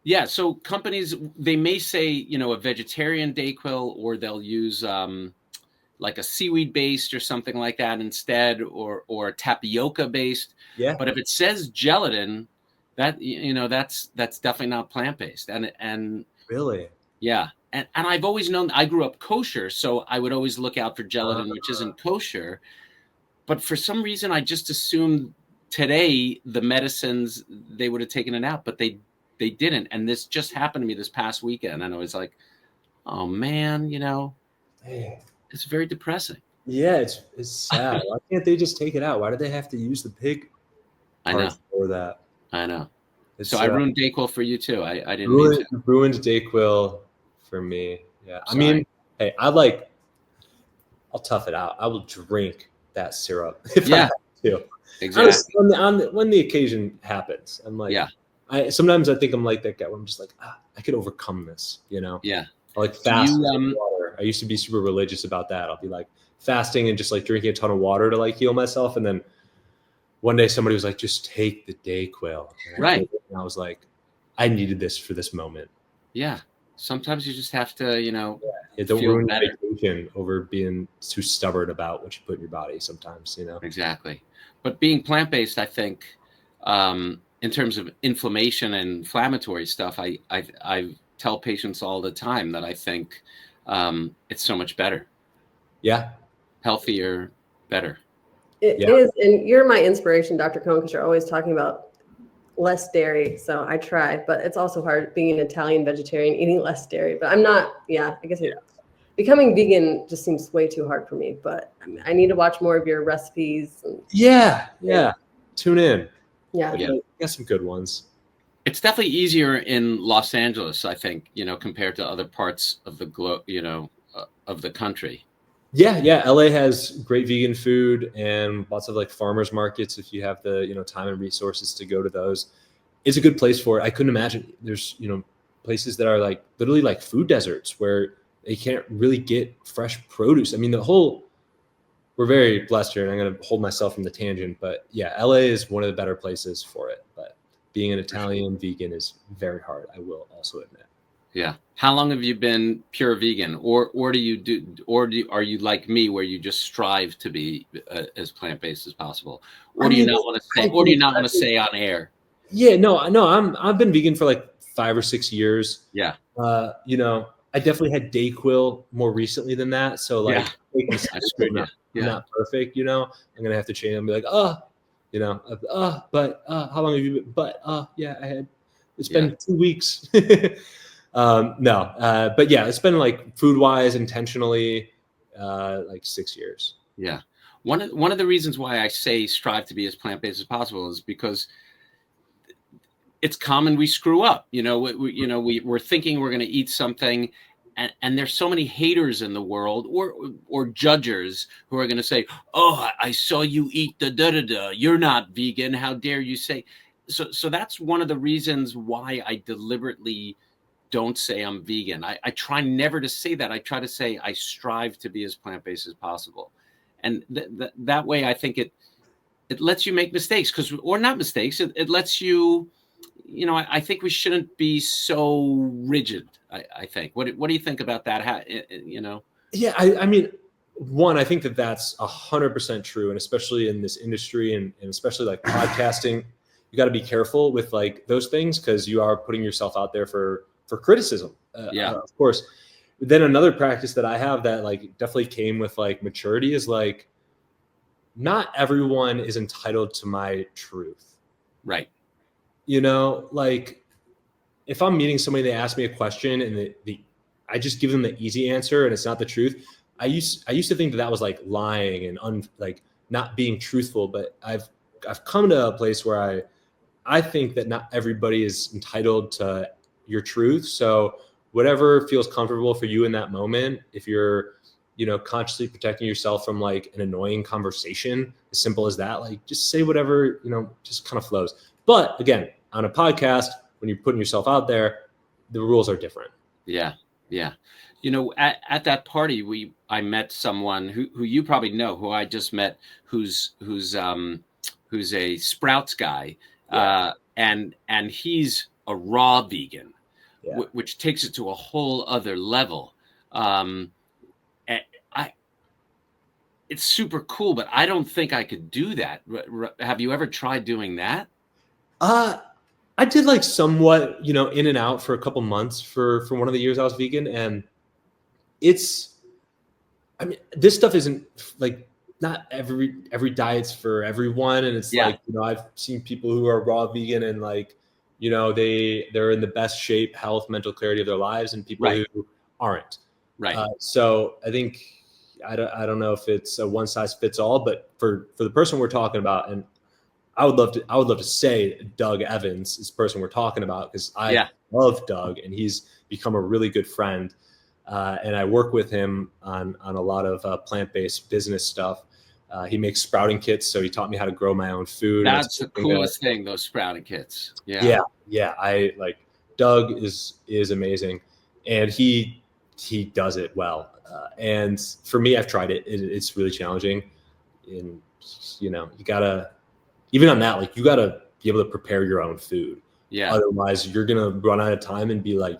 Yeah. So companies, they may say, a vegetarian Dayquil, or they'll use like a seaweed based or something like that instead, or tapioca based. Yeah. But if it says gelatin, that that's definitely not plant based. And really, yeah. And I've always known, I grew up kosher, so I would always look out for gelatin, which isn't kosher. But for some reason, I just assumed today the medicines, they would have taken it out, but they didn't. And this just happened to me this past weekend, and I was like, oh man, it's very depressing. Yeah, it's sad. Why can't they just take it out? Why do they have to use the pig part for that? I know. So I ruined Dayquil for you too. I didn't ruined, mean to. Ruined Dayquil for me. Yeah. Sorry. I mean, hey, I'll tough it out. I will drink that syrup if I have to. Exactly. Honestly, when the occasion happens, I'm like, sometimes I think I'm like that guy where I'm just like, I could overcome this, Yeah. I like fast water. I used to be super religious about that. I'll be like fasting and just like drinking a ton of water to like heal myself. And then one day somebody was like, just take the Dayquil. Right. And I was like, I needed this for this moment. Yeah. Sometimes you just have to, don't ruin vacation over being too stubborn about what you put in your body sometimes, Exactly. But being plant-based, I think, in terms of inflammation and inflammatory stuff, I tell patients all the time that I think it's so much better. Yeah. Healthier, better. It is. And you're my inspiration, Dr. Cohn, because you're always talking about less dairy. So I try, but it's also hard being an Italian vegetarian, eating less dairy. But I'm not, I guess becoming vegan just seems way too hard for me. But I need to watch more of your recipes. Yeah. Tune in. Yeah. You got some good ones. It's definitely easier in Los Angeles, I think, compared to other parts of the globe, of the country. Yeah. LA has great vegan food and lots of like farmers markets. If you have the, time and resources to go to those, it's a good place for it. I couldn't imagine there's, places that are like literally like food deserts where they can't really get fresh produce. I mean, we're very blessed here, and I'm going to hold myself from the tangent, but yeah, LA is one of the better places for it. But being an Italian vegan is very hard, I will also admit. Yeah. How long have you been pure vegan, or are you like me where you just strive to be as plant-based as possible, or do you not want to say on air? Yeah, no, I've been vegan for like 5 or 6 years. Yeah. I definitely had Dayquil more recently than that. So like, I'm not perfect, I'm going to have to change and be like, but how long have you been? But it's been 2 weeks. But yeah, it's been like food wise, intentionally, like 6 years. Yeah. One of the reasons why I say strive to be as plant-based as possible is because it's common we screw up. We're thinking we're going to eat something, and there's so many haters in the world, or judgers who are going to say, "Oh, I saw you eat the da-da-da. You're not vegan. How dare you say?" So that's one of the reasons why I deliberately don't say I'm vegan. I try never to say that. I try to say I strive to be as plant-based as possible. And that way, I think it lets you make mistakes, or not mistakes. It lets you, I think we shouldn't be so rigid. I think. What do you think about that? How, Yeah, I mean, one, I think that's 100% true, and especially in this industry, and especially like podcasting, you got to be careful with like those things, because you are putting yourself out there for criticism. Of course. Then another practice that I have that like definitely came with like maturity is like, not everyone is entitled to my truth. Right. Like if I'm meeting somebody, they ask me a question and I just give them the easy answer and it's not the truth. I used to think that was like lying and like not being truthful, but I've come to a place where I think that not everybody is entitled to your truth. So whatever feels comfortable for you in that moment, if you're, consciously protecting yourself from like an annoying conversation, as simple as that, like just say whatever, just kind of flows. But again, on a podcast, when you're putting yourself out there, the rules are different. Yeah. Yeah. At that party, I met someone who you probably know, who I just met, who's a Sprouts guy. Yeah. And he's a raw vegan, Yeah. which takes it to a whole other level. It's super cool, but I don't think I could do that. Have you ever tried doing that? I did like somewhat, in and out for a couple months for one of the years I was vegan. And this stuff isn't like, not every diet's for everyone. And it's like, I've seen people who are raw vegan and like, they're in the best shape, health, mental clarity of their lives, and people who aren't. Right. So I think, I don't know if it's a one size fits all, but for the person we're talking about, and I would love to say Doug Evans is the person we're talking about, because I love Doug and he's become a really good friend. And I work with him on a lot of plant-based business stuff. He makes sprouting kits, so he taught me how to grow my own food. That's the coolest thing, those sprouting kits. Yeah. I like Doug is amazing, and he does it well. And for me, I've tried it. It's really challenging, and you gotta, even on that, like you gotta be able to prepare your own food. Yeah. Otherwise, you're gonna run out of time and be like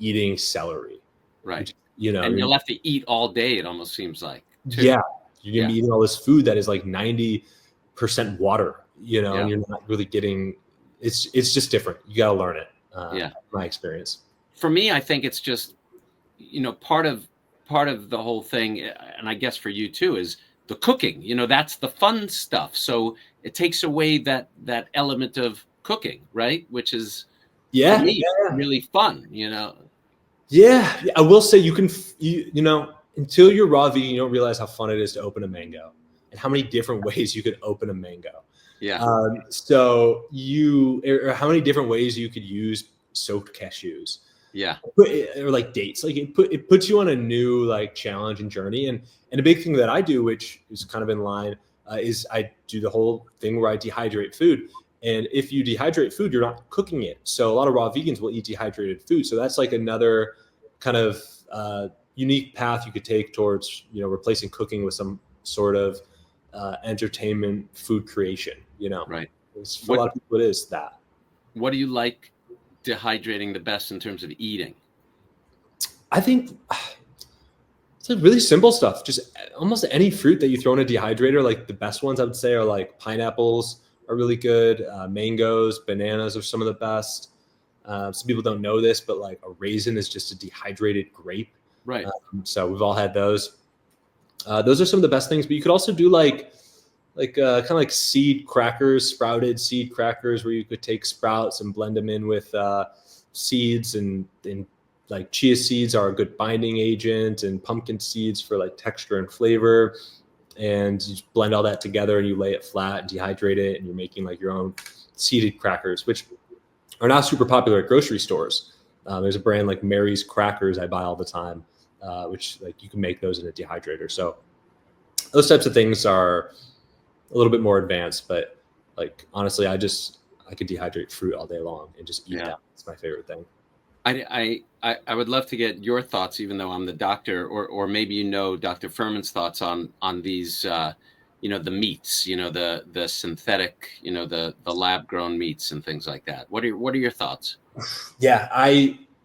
eating celery. Right. And you'll have to eat all day. It almost seems like. Too. Yeah. You're gonna be eating all this food that is like 90% water, and you're not really getting. It's just different. You gotta learn it. My experience. For me, I think it's just, part of the whole thing, and I guess for you too, is the cooking. That's the fun stuff. So it takes away that element of cooking, right? Which is for me, really fun. Yeah, I will say you can, until you're raw vegan, you don't realize how fun it is to open a mango and how many different ways you could open a mango. Yeah. So or how many different ways you could use soaked cashews. Yeah. Or like dates. Like it puts you on a new like challenge and journey. And a big thing that I do, which is kind of in line, is I do the whole thing where I dehydrate food. And if you dehydrate food, you're not cooking it. So a lot of raw vegans will eat dehydrated food. So that's like another kind of unique path you could take towards, replacing cooking with some sort of entertainment food creation, Right. For a lot of people, it is that. What do you like dehydrating the best in terms of eating? I think it's like really simple stuff. Just almost any fruit that you throw in a dehydrator, like the best ones I would say are like pineapples are really good. Mangoes, bananas are some of the best. Some people don't know this, but like a raisin is just a dehydrated grape. Right. So we've all had those. Those are some of the best things, but you could also do like kind of like seed crackers, sprouted seed crackers, where you could take sprouts and blend them in with seeds, and like chia seeds are a good binding agent, and pumpkin seeds for like texture and flavor. And you just blend all that together and you lay it flat and dehydrate it, and you're making like your own seeded crackers, which are not super popular at grocery stores. There's a brand like Mary's Crackers I buy all the time, which like you can make those in a dehydrator. So those types of things are a little bit more advanced, but like honestly, I could dehydrate fruit all day long and just eat that. It's my favorite thing. I would love to get your thoughts, even though I'm the doctor, or maybe Dr. Furman's thoughts on these, the meats, the synthetic, the lab grown meats and things like that. What are your thoughts? Yeah,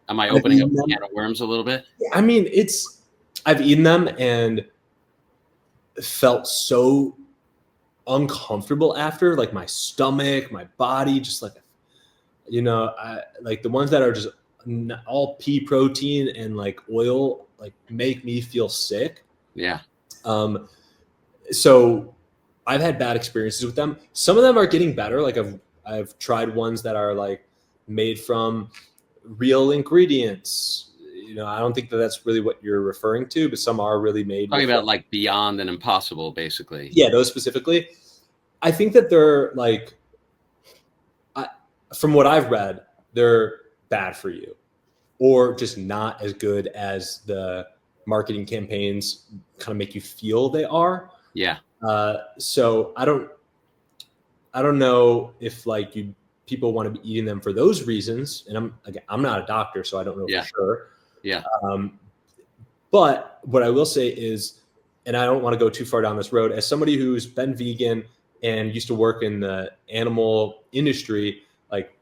am I opening up a can of worms a little bit? I mean, I've eaten them and felt so uncomfortable after, like my stomach, my body, just like, I like the ones that are just all pea protein and like oil, like make me feel sick. Yeah. So I've had bad experiences with them. Some of them are getting better. Like I've tried ones that are like made from real ingredients. I don't think that's really what you're referring to, but some are really made. Talking about like Beyond and Impossible, basically. Yeah, those specifically. I think that they're like, from what I've read, they're bad for you, or just not as good as the marketing campaigns kind of make you feel they are. Yeah. So I don't know if like people want to be eating them for those reasons. And I'm not a doctor, so I don't know for sure. Yeah. But what I will say is, and I don't want to go too far down this road, as somebody who's been vegan and used to work in the animal industry, like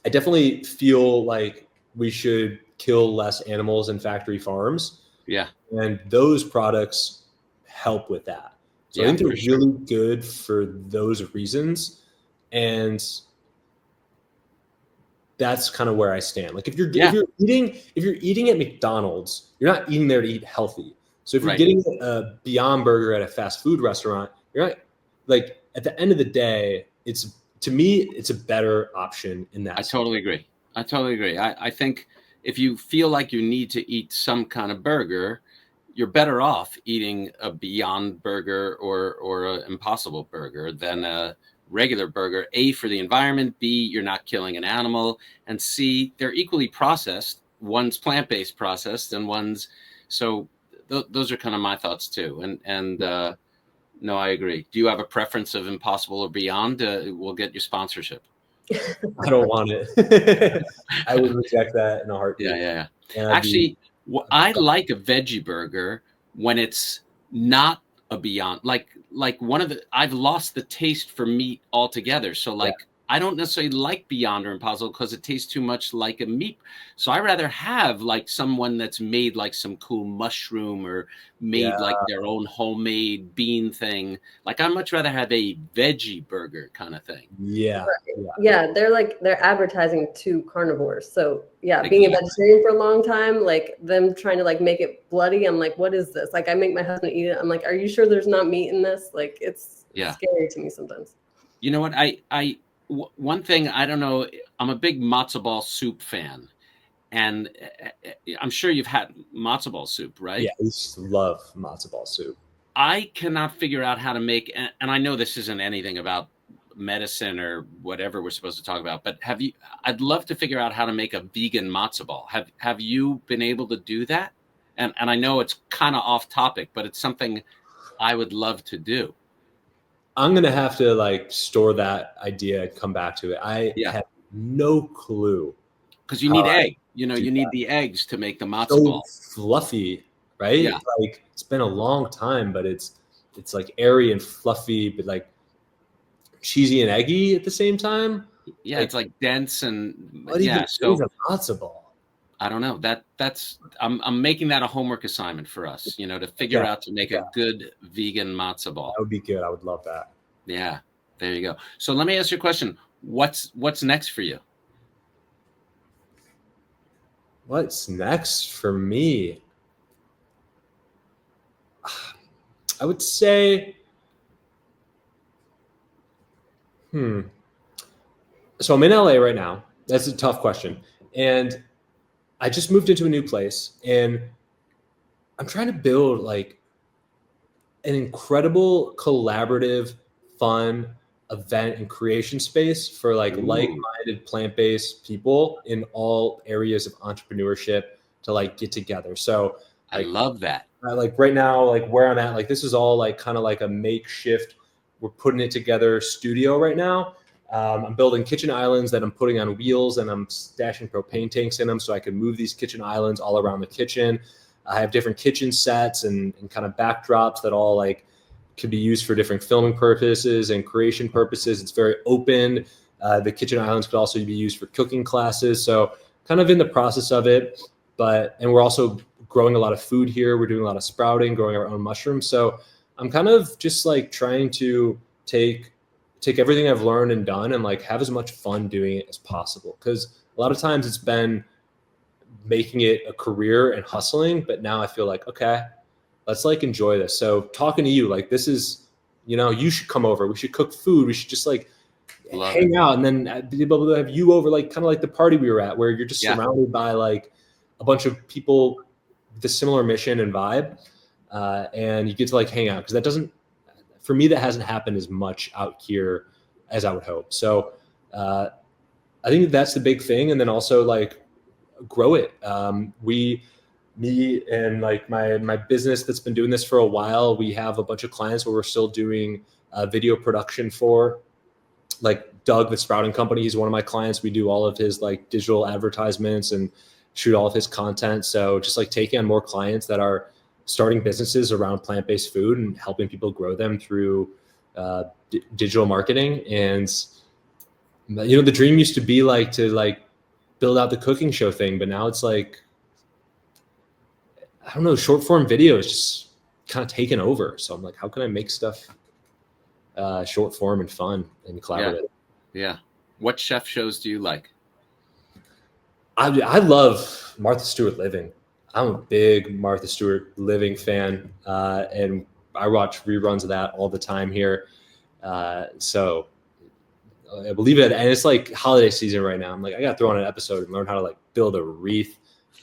I definitely feel like we should kill less animals in factory farms. Yeah. And those products help with that. So I think they're really good for those reasons. And that's kind of where I stand. Like if you're eating at McDonald's, you're not eating there to eat healthy. So if you're getting a Beyond Burger at a fast food restaurant, you're not, like, at the end of the day, to me, it's a better option in that. I totally agree. I think if you feel like you need to eat some kind of burger, you're better off eating a Beyond Burger or an Impossible Burger than a regular burger. A, for the environment. B, you're not killing an animal. And C, they're equally processed. One's plant-based processed and one's, so those are kind of my thoughts too. And no, I agree. Do you have a preference of Impossible or Beyond? We'll get your sponsorship. I don't want it. I would reject that in a heartbeat. Yeah. Actually, I like a veggie burger when it's not a Beyond. Like I've lost the taste for meat altogether. So like, I don't necessarily like Beyond or Impossible because it tastes too much like a meat. So I rather have like someone that's made like some cool mushroom or made like their own homemade bean thing. Like I'd much rather have a veggie burger kind of thing. Yeah. Yeah, they're advertising to carnivores. So being a vegetarian for a long time, like them trying to like make it bloody, I'm like, what is this? Like I make my husband eat it. I'm like, are you sure there's not meat in this? Like it's scary to me sometimes. You know what? One thing, I don't know, I'm a big matzo ball soup fan, and I'm sure you've had matzo ball soup, right? Yeah, I used to love matzo ball soup. I cannot figure out how to make, and I know this isn't anything about medicine or whatever we're supposed to talk about, but I'd love to figure out how to make a vegan matzo ball. Have you been able to do that? And I know it's kind of off topic, but it's something I would love to do. I'm going to have to like store that idea and come back to it. I have no clue. Because you need egg. You need the eggs to make the matzo ball. Fluffy, right? Yeah. Like it's been a long time, but it's like airy and fluffy, but like cheesy and eggy at the same time. Yeah, like, it's like dense and so a matzo ball. I don't know. That's I'm making that a homework assignment for us, to figure out to make a good vegan matzo ball. That would be good. I would love that. Yeah, there you go. So let me ask you a question. What's next for you? What's next for me? I would say, so I'm in LA right now. That's a tough question. And I just moved into a new place and I'm trying to build like an incredible collaborative, fun event and creation space for like like-minded plant-based people in all areas of entrepreneurship to like get together. So I love that. Like right now, like where I'm at, like this is all like kind of like a makeshift, we're putting it together studio right now. I'm building kitchen islands that I'm putting on wheels, and I'm stashing propane tanks in them so I can move these kitchen islands all around the kitchen. I have different kitchen sets and kind of backdrops that all like could be used for different filming purposes and creation purposes. It's very open. The kitchen islands could also be used for cooking classes. So kind of in the process of it, and we're also growing a lot of food here. We're doing a lot of sprouting, growing our own mushrooms. So I'm kind of just like trying to take everything I've learned and done and like have as much fun doing it as possible. Because a lot of times it's been making it a career and hustling, but now I feel like, okay, let's like enjoy this. So talking to you, like this is, you should come over. We should cook food. We should just like hang out, and then be able to have you over, like kind of like the party we were at, where you're just surrounded by like a bunch of people with a similar mission and vibe, and you get to like hang out. Because for me, that hasn't happened as much out here as I would hope. So I think that's the big thing, and then also like grow it. Me and like my business that's been doing this for a while, we have a bunch of clients where we're still doing video production for. Like Doug, the sprouting company, he's one of my clients. We do all of his like digital advertisements and shoot all of his content. So just like taking on more clients that are starting businesses around plant-based food and helping people grow them through digital marketing. And the dream used to be like to like build out the cooking show thing, but now it's like, I don't know, short form video is just kind of taken over. So I'm like, how can I make stuff short form and fun and collaborative? Yeah. What chef shows do you like? I love Martha Stewart Living. I'm a big Martha Stewart Living fan, and I watch reruns of that all the time here. So I believe it, and it's like holiday season right now. I'm like, I got to throw on an episode and learn how to like build a wreath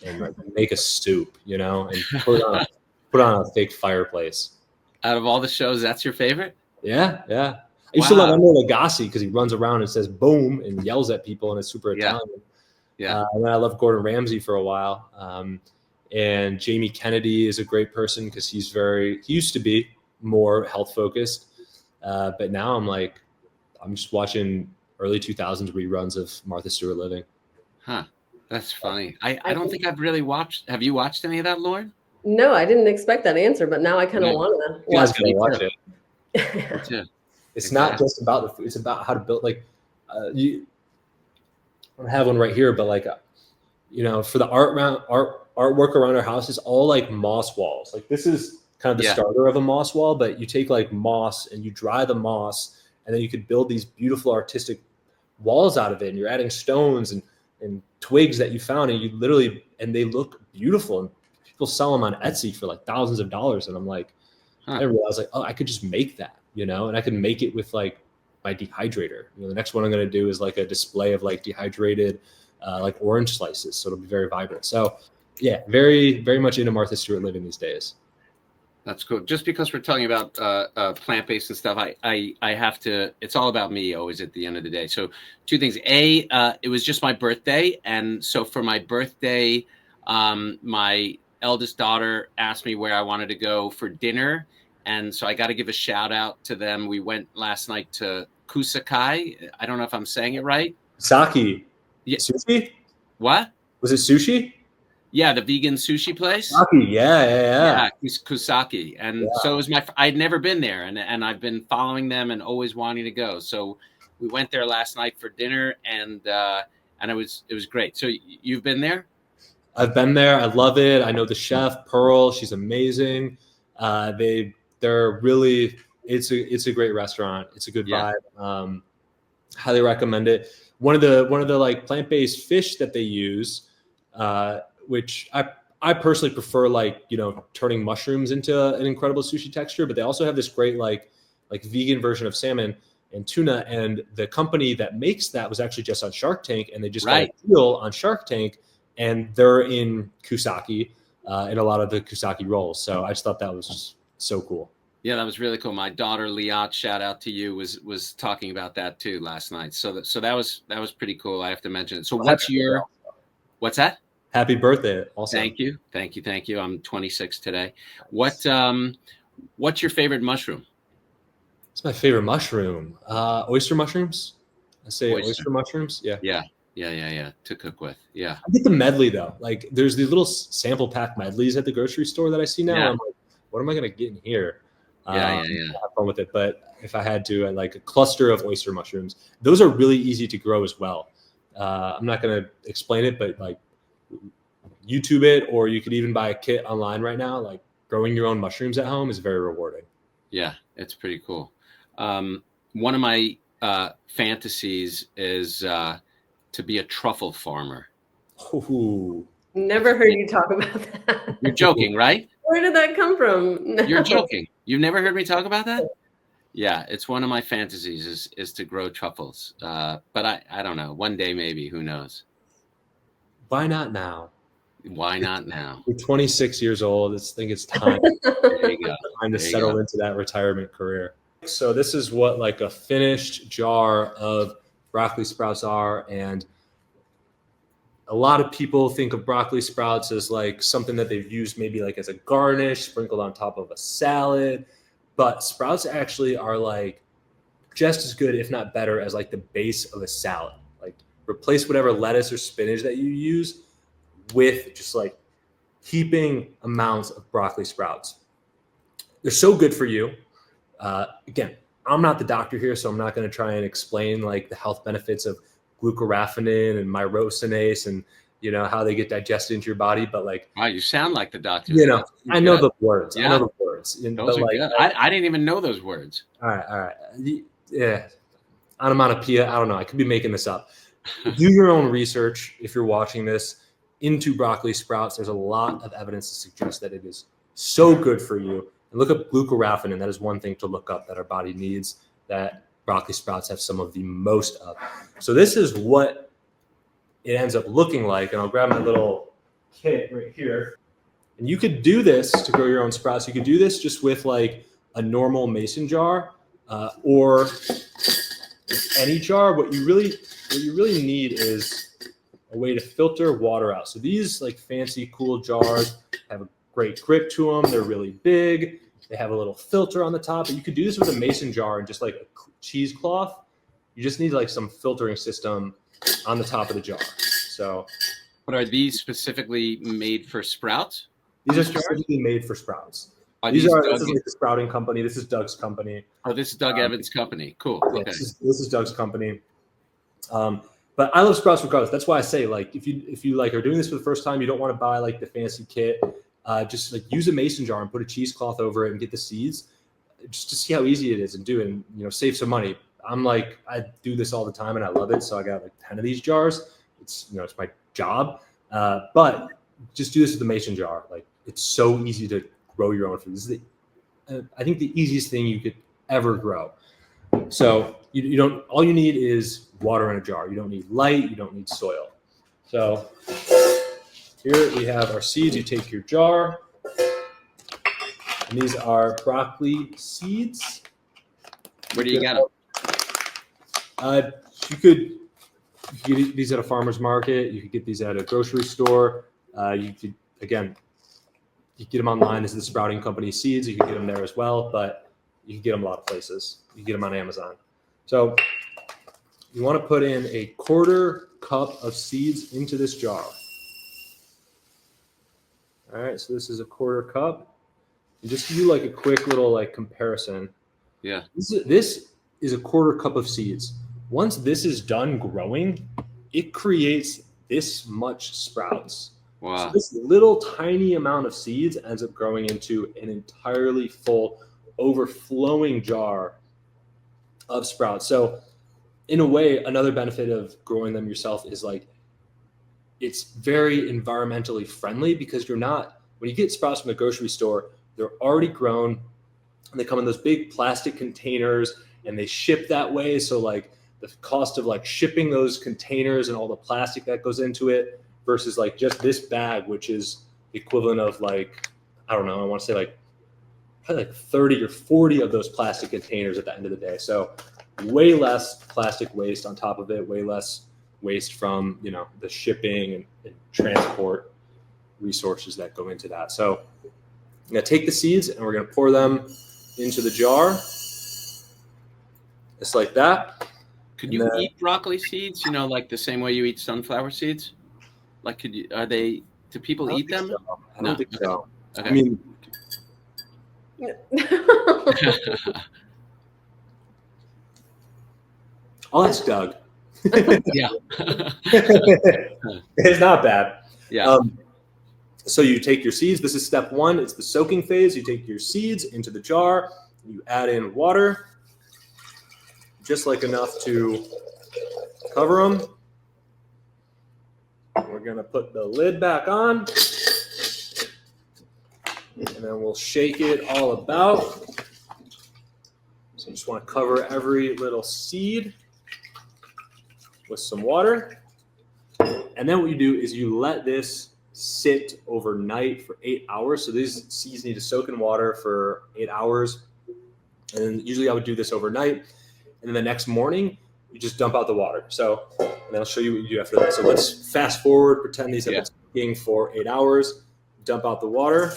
and like make a soup, and put it on a fake fireplace. Out of all the shows, that's your favorite? Yeah. I used to love Emilio Lagasse because he runs around and says "boom" and yells at people, and it's super Italian. Yeah. And then I loved Gordon Ramsay for a while. And Jamie Kennedy is a great person because he used to be more health focused. But now I'm just watching early 2000s reruns of Martha Stewart Living. Huh. That's funny. I don't think I've really watched. Have you watched any of that, Lauren? No, I didn't expect that answer, but now I kind of want to watch it. Watch it. It's not just about the food. It's about how to build I don't have one right here, but for the artwork around our house is all like moss walls. Like this is kind of the starter of a moss wall, but you take like moss and you dry the moss, and then you could build these beautiful artistic walls out of it. And you're adding stones and twigs that you found, and they look beautiful. And people sell them on Etsy for like thousands of dollars. And I'm like, I realized like, oh, I could just make that, and I could make it with like my dehydrator. The next one I'm going to do is like a display of like dehydrated like orange slices. So it'll be very vibrant. So yeah, very, very much into Martha Stewart Living these days. That's cool. Just because we're talking about plant-based and stuff, I have to, it's all about me always at the end of the day. So two things. It was just my birthday. And so for my birthday, my eldest daughter asked me where I wanted to go for dinner. And so I got to give a shout out to them. We went last night to Kusakai. I don't know if I'm saying it right. Saki. Yeah. Sushi? What? Was it sushi? Yeah, the vegan sushi place. Kusaki, yeah. Kusaki. And so it was I'd never been there, and I've been following them and always wanting to go. So we went there last night for dinner, and it was great. So you've been there? I've been there. I love it. I know the chef, Pearl. She's amazing. They're really, it's a great restaurant. It's a good vibe. Highly recommend it. One of the like plant-based fish that they use, which I personally prefer, turning mushrooms into an incredible sushi texture, but they also have this great like vegan version of salmon and tuna. And the company that makes that was actually just on Shark Tank, and they just got a deal on Shark Tank, and they're in Kusaki in a lot of the Kusaki rolls. So I just thought that was just so cool. Yeah, that was really cool. My daughter Liat, shout out to you, was talking about that too last night. So that was pretty cool. I have to mention it. So what's that? Happy birthday! Also, thank you. I'm 26 today. What's your favorite mushroom? It's my favorite mushroom. Oyster mushrooms. I say oyster mushrooms. Yeah. To cook with. Yeah. I get the medley though. Like there's these little sample pack medleys at the grocery store that I see now. Yeah. I'm like, what am I going to get in here? Yeah. Have fun with it. But if I had to, I like a cluster of oyster mushrooms. Those are really easy to grow as well. I'm not going to explain it, but like YouTube it, or you could even buy a kit online right now. Like growing your own mushrooms at home is very rewarding. Yeah, it's pretty cool. One of my fantasies is to be a truffle farmer. Ooh. Never heard you talk about that. You're joking, right? Where did that come from? No. You're joking. You've never heard me talk about that? Yeah, it's one of my fantasies is to grow truffles. But I don't know. One day maybe. Who knows? Why not now? Why not now? You're 26 years old. I think it's time. There you go. Time to settle into that retirement career. So this is what like a finished jar of broccoli sprouts are. And a lot of people think of broccoli sprouts as like something that they've used maybe like as a garnish, sprinkled on top of a salad. But sprouts actually are like just as good, if not better, as like the base of a salad. Like replace whatever lettuce or spinach that you use with just like heaping amounts of broccoli sprouts. They're so good for you. Again, I'm not the doctor here, so I'm not going to try and explain like the health benefits of glucoraphanin and myrosinase and how they get digested into your body. But like, wow, you sound like the doctor. I know the words. Yeah. I know the words. Those are like, good. I didn't even know those words. All right. Yeah, onomatopoeia. I don't know. I could be making this up. Do your own research if you're watching this into broccoli sprouts. There's a lot of evidence to suggest that it is so good for you. And look up glucoraphanin. That is one thing to look up that our body needs, that broccoli sprouts have some of the most of. So this is what it ends up looking like. And I'll grab my little kit right here. And you could do this to grow your own sprouts. You could do this just with like a normal mason jar or any jar. What you really need is a way to filter water out. So these like fancy cool jars have a great grip to them. They're really big. They have a little filter on the top. But you could do this with a mason jar and just like a cheesecloth. You just need like some filtering system on the top of the jar. So, but are these specifically made for sprouts? These are specifically made for sprouts. This is like the sprouting company. This is Doug's company. Oh, this is Doug Evans' company. Cool. Yeah, okay. This is Doug's company. But I love sprouts regardless. That's why I say like if you like are doing this for the first time, you don't want to buy like the fancy kit. Just like use a mason jar and put a cheesecloth over it and get the seeds, just to see how easy it is and do it and save some money. I do this all the time and I love it. So I got like 10 of these jars. It's it's my job. But just do this with the mason jar. Like it's so easy to grow your own food. This is I think the easiest thing you could ever grow. So you don't. All you need is water in a jar. You don't need light. You don't need soil. So here we have our seeds. You take your jar, and these are broccoli seeds. Where do you get them? You could get these at a farmer's market. You could get these at a grocery store. You could you get them online. This is the Sprouting Company seeds. You can get them there as well, but you can get them a lot of places. You can get them on Amazon. So you want to put in a 1/4 cup of seeds into this jar. All right, so this is a 1/4 cup. And just to do like a quick little like comparison. Yeah. This is a 1/4 cup of seeds. Once this is done growing, it creates this much sprouts. Wow. So this little tiny amount of seeds ends up growing into an entirely full, overflowing jar of sprouts. So in a way, another benefit of growing them yourself is like it's very environmentally friendly because when you get sprouts from the grocery store, they're already grown and they come in those big plastic containers and they ship that way. So like the cost of like shipping those containers and all the plastic that goes into it versus like just this bag, which is the equivalent of like, I don't know, I want to say like probably like 30 or 40 of those plastic containers at the end of the day. So way less plastic waste on top of it, way less waste from, the shipping and transport resources that go into that. So I'm going to take the seeds and we're going to pour them into the jar. Just like that. Could you eat broccoli seeds? You know, like the same way you eat sunflower seeds? Like, do people eat them? So. I don't think so. Okay. I mean, I'll ask Doug. Yeah. It's not bad. Yeah. So you take your seeds. This is step one. It's the soaking phase. You take your seeds into the jar. You add in water, just like enough to cover them. We're going to put the lid back on. And then we'll shake it all about. So you just want to cover every little seed with some water. And then what you do is you let this sit overnight for 8 hours. So these seeds need to soak in water for 8 hours. And usually I would do this overnight. And then the next morning, you just dump out the water. So, and then I'll show you what you do after that. So let's fast forward, pretend these have been soaking for 8 hours, dump out the water.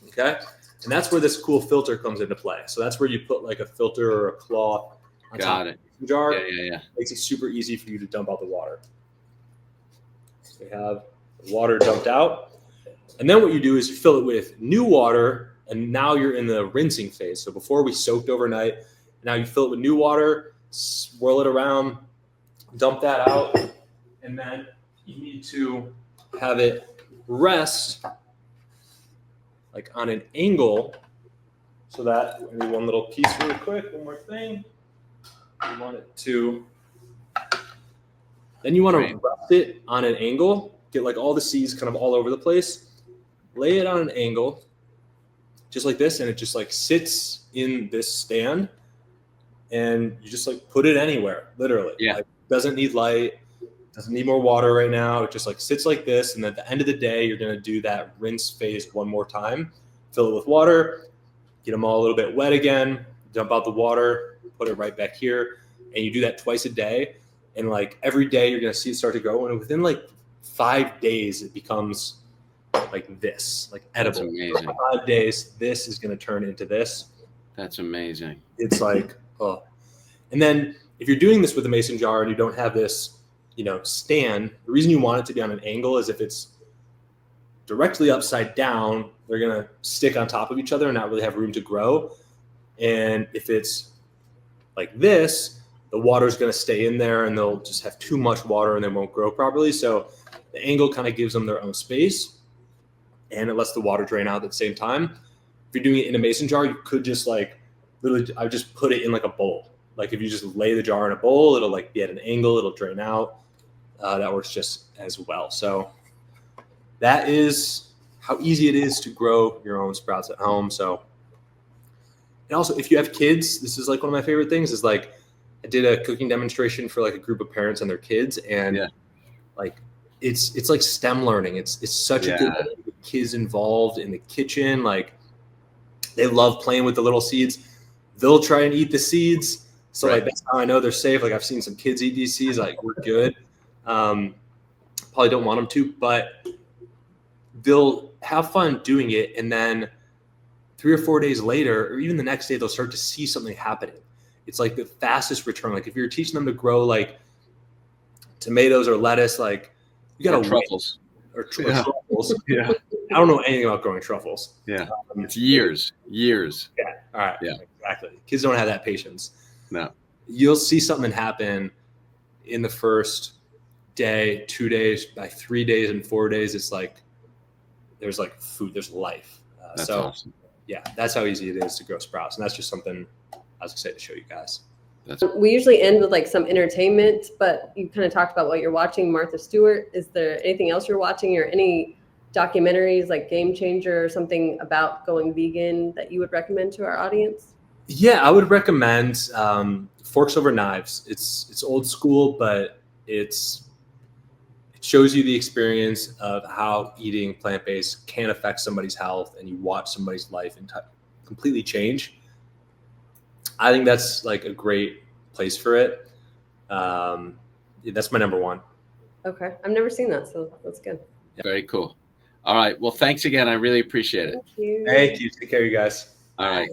Okay. And that's where this cool filter comes into play. So that's where you put like a filter or a cloth on top of the jar. Yeah. Makes it super easy for you to dump out the water. So we have the water dumped out. And then what you do is you fill it with new water, and now you're in the rinsing phase. So before we soaked overnight, now you fill it with new water, swirl it around, dump that out, and then you need to have it rest like on an angle, so that maybe one little piece really quick, one more thing. You want it to, then you want to rest it on an angle, get like all the seeds kind of all over the place, lay it on an angle, just like this, and it just like sits in this stand, and you just like put it anywhere, literally. Yeah. Like, doesn't need light, doesn't need more water right now. It just like sits like this, and at the end of the day, you're gonna do that rinse phase one more time. Fill it with water, get them all a little bit wet again, dump out the water, put it right back here, and you do that twice a day. And like every day, you're gonna see it start to grow, and within like 5 days, it becomes like this, like edible. That's amazing. For 5 days, this is gonna turn into this. That's amazing. It's like, oh. And then if you're doing this with a mason jar and you don't have this, stand, the reason you want it to be on an angle is if it's directly upside down, they're going to stick on top of each other and not really have room to grow. And if it's like this, the water is going to stay in there and they'll just have too much water and they won't grow properly. So the angle kind of gives them their own space and it lets the water drain out at the same time. If you're doing it in a mason jar, you could just like literally, I would just put it in like a bowl. Like if you just lay the jar in a bowl, it'll like be at an angle, it'll drain out. That works just as well. So that is how easy it is to grow your own sprouts at home. So, and also if you have kids, this is like one of my favorite things is like, I did a cooking demonstration for like a group of parents and their kids. And like, it's like STEM learning. It's such a good way to get kids involved in the kitchen. Like they love playing with the little seeds. They'll try and eat the seeds. So like, that's how I know they're safe. Like I've seen some kids eat these seeds, like we're good. Probably don't want them to, but they'll have fun doing it. And then 3 or 4 days later, or even the next day, they'll start to see something happening. It's like the fastest return. Like if you're teaching them to grow like tomatoes or lettuce, like you got to truffles or truffles. I don't know anything about growing truffles. It's years. Yeah. All right. Yeah. Exactly. Kids don't have that patience. No. You'll see something happen in the first day, 2 days, by 3 days and 4 days. It's like there's like food, there's life. That's awesome. Yeah, that's how easy it is to grow sprouts, and that's just something I was excited to show you guys. We usually end with like some entertainment, but you kind of talked about what you're watching. Martha Stewart, is there anything else you're watching, or any documentaries like Game Changer or something about going vegan that you would recommend to our audience? Yeah, I would recommend Forks Over Knives. It's old school, but it shows you the experience of how eating plant-based can affect somebody's health, and you watch somebody's life completely change. I think that's like a great place for it. That's my number one. Okay. I've never seen that, so that's good. Very cool. All right. Well, thanks again. I really appreciate it. Thank you. Thank you. Take care, you guys. All right.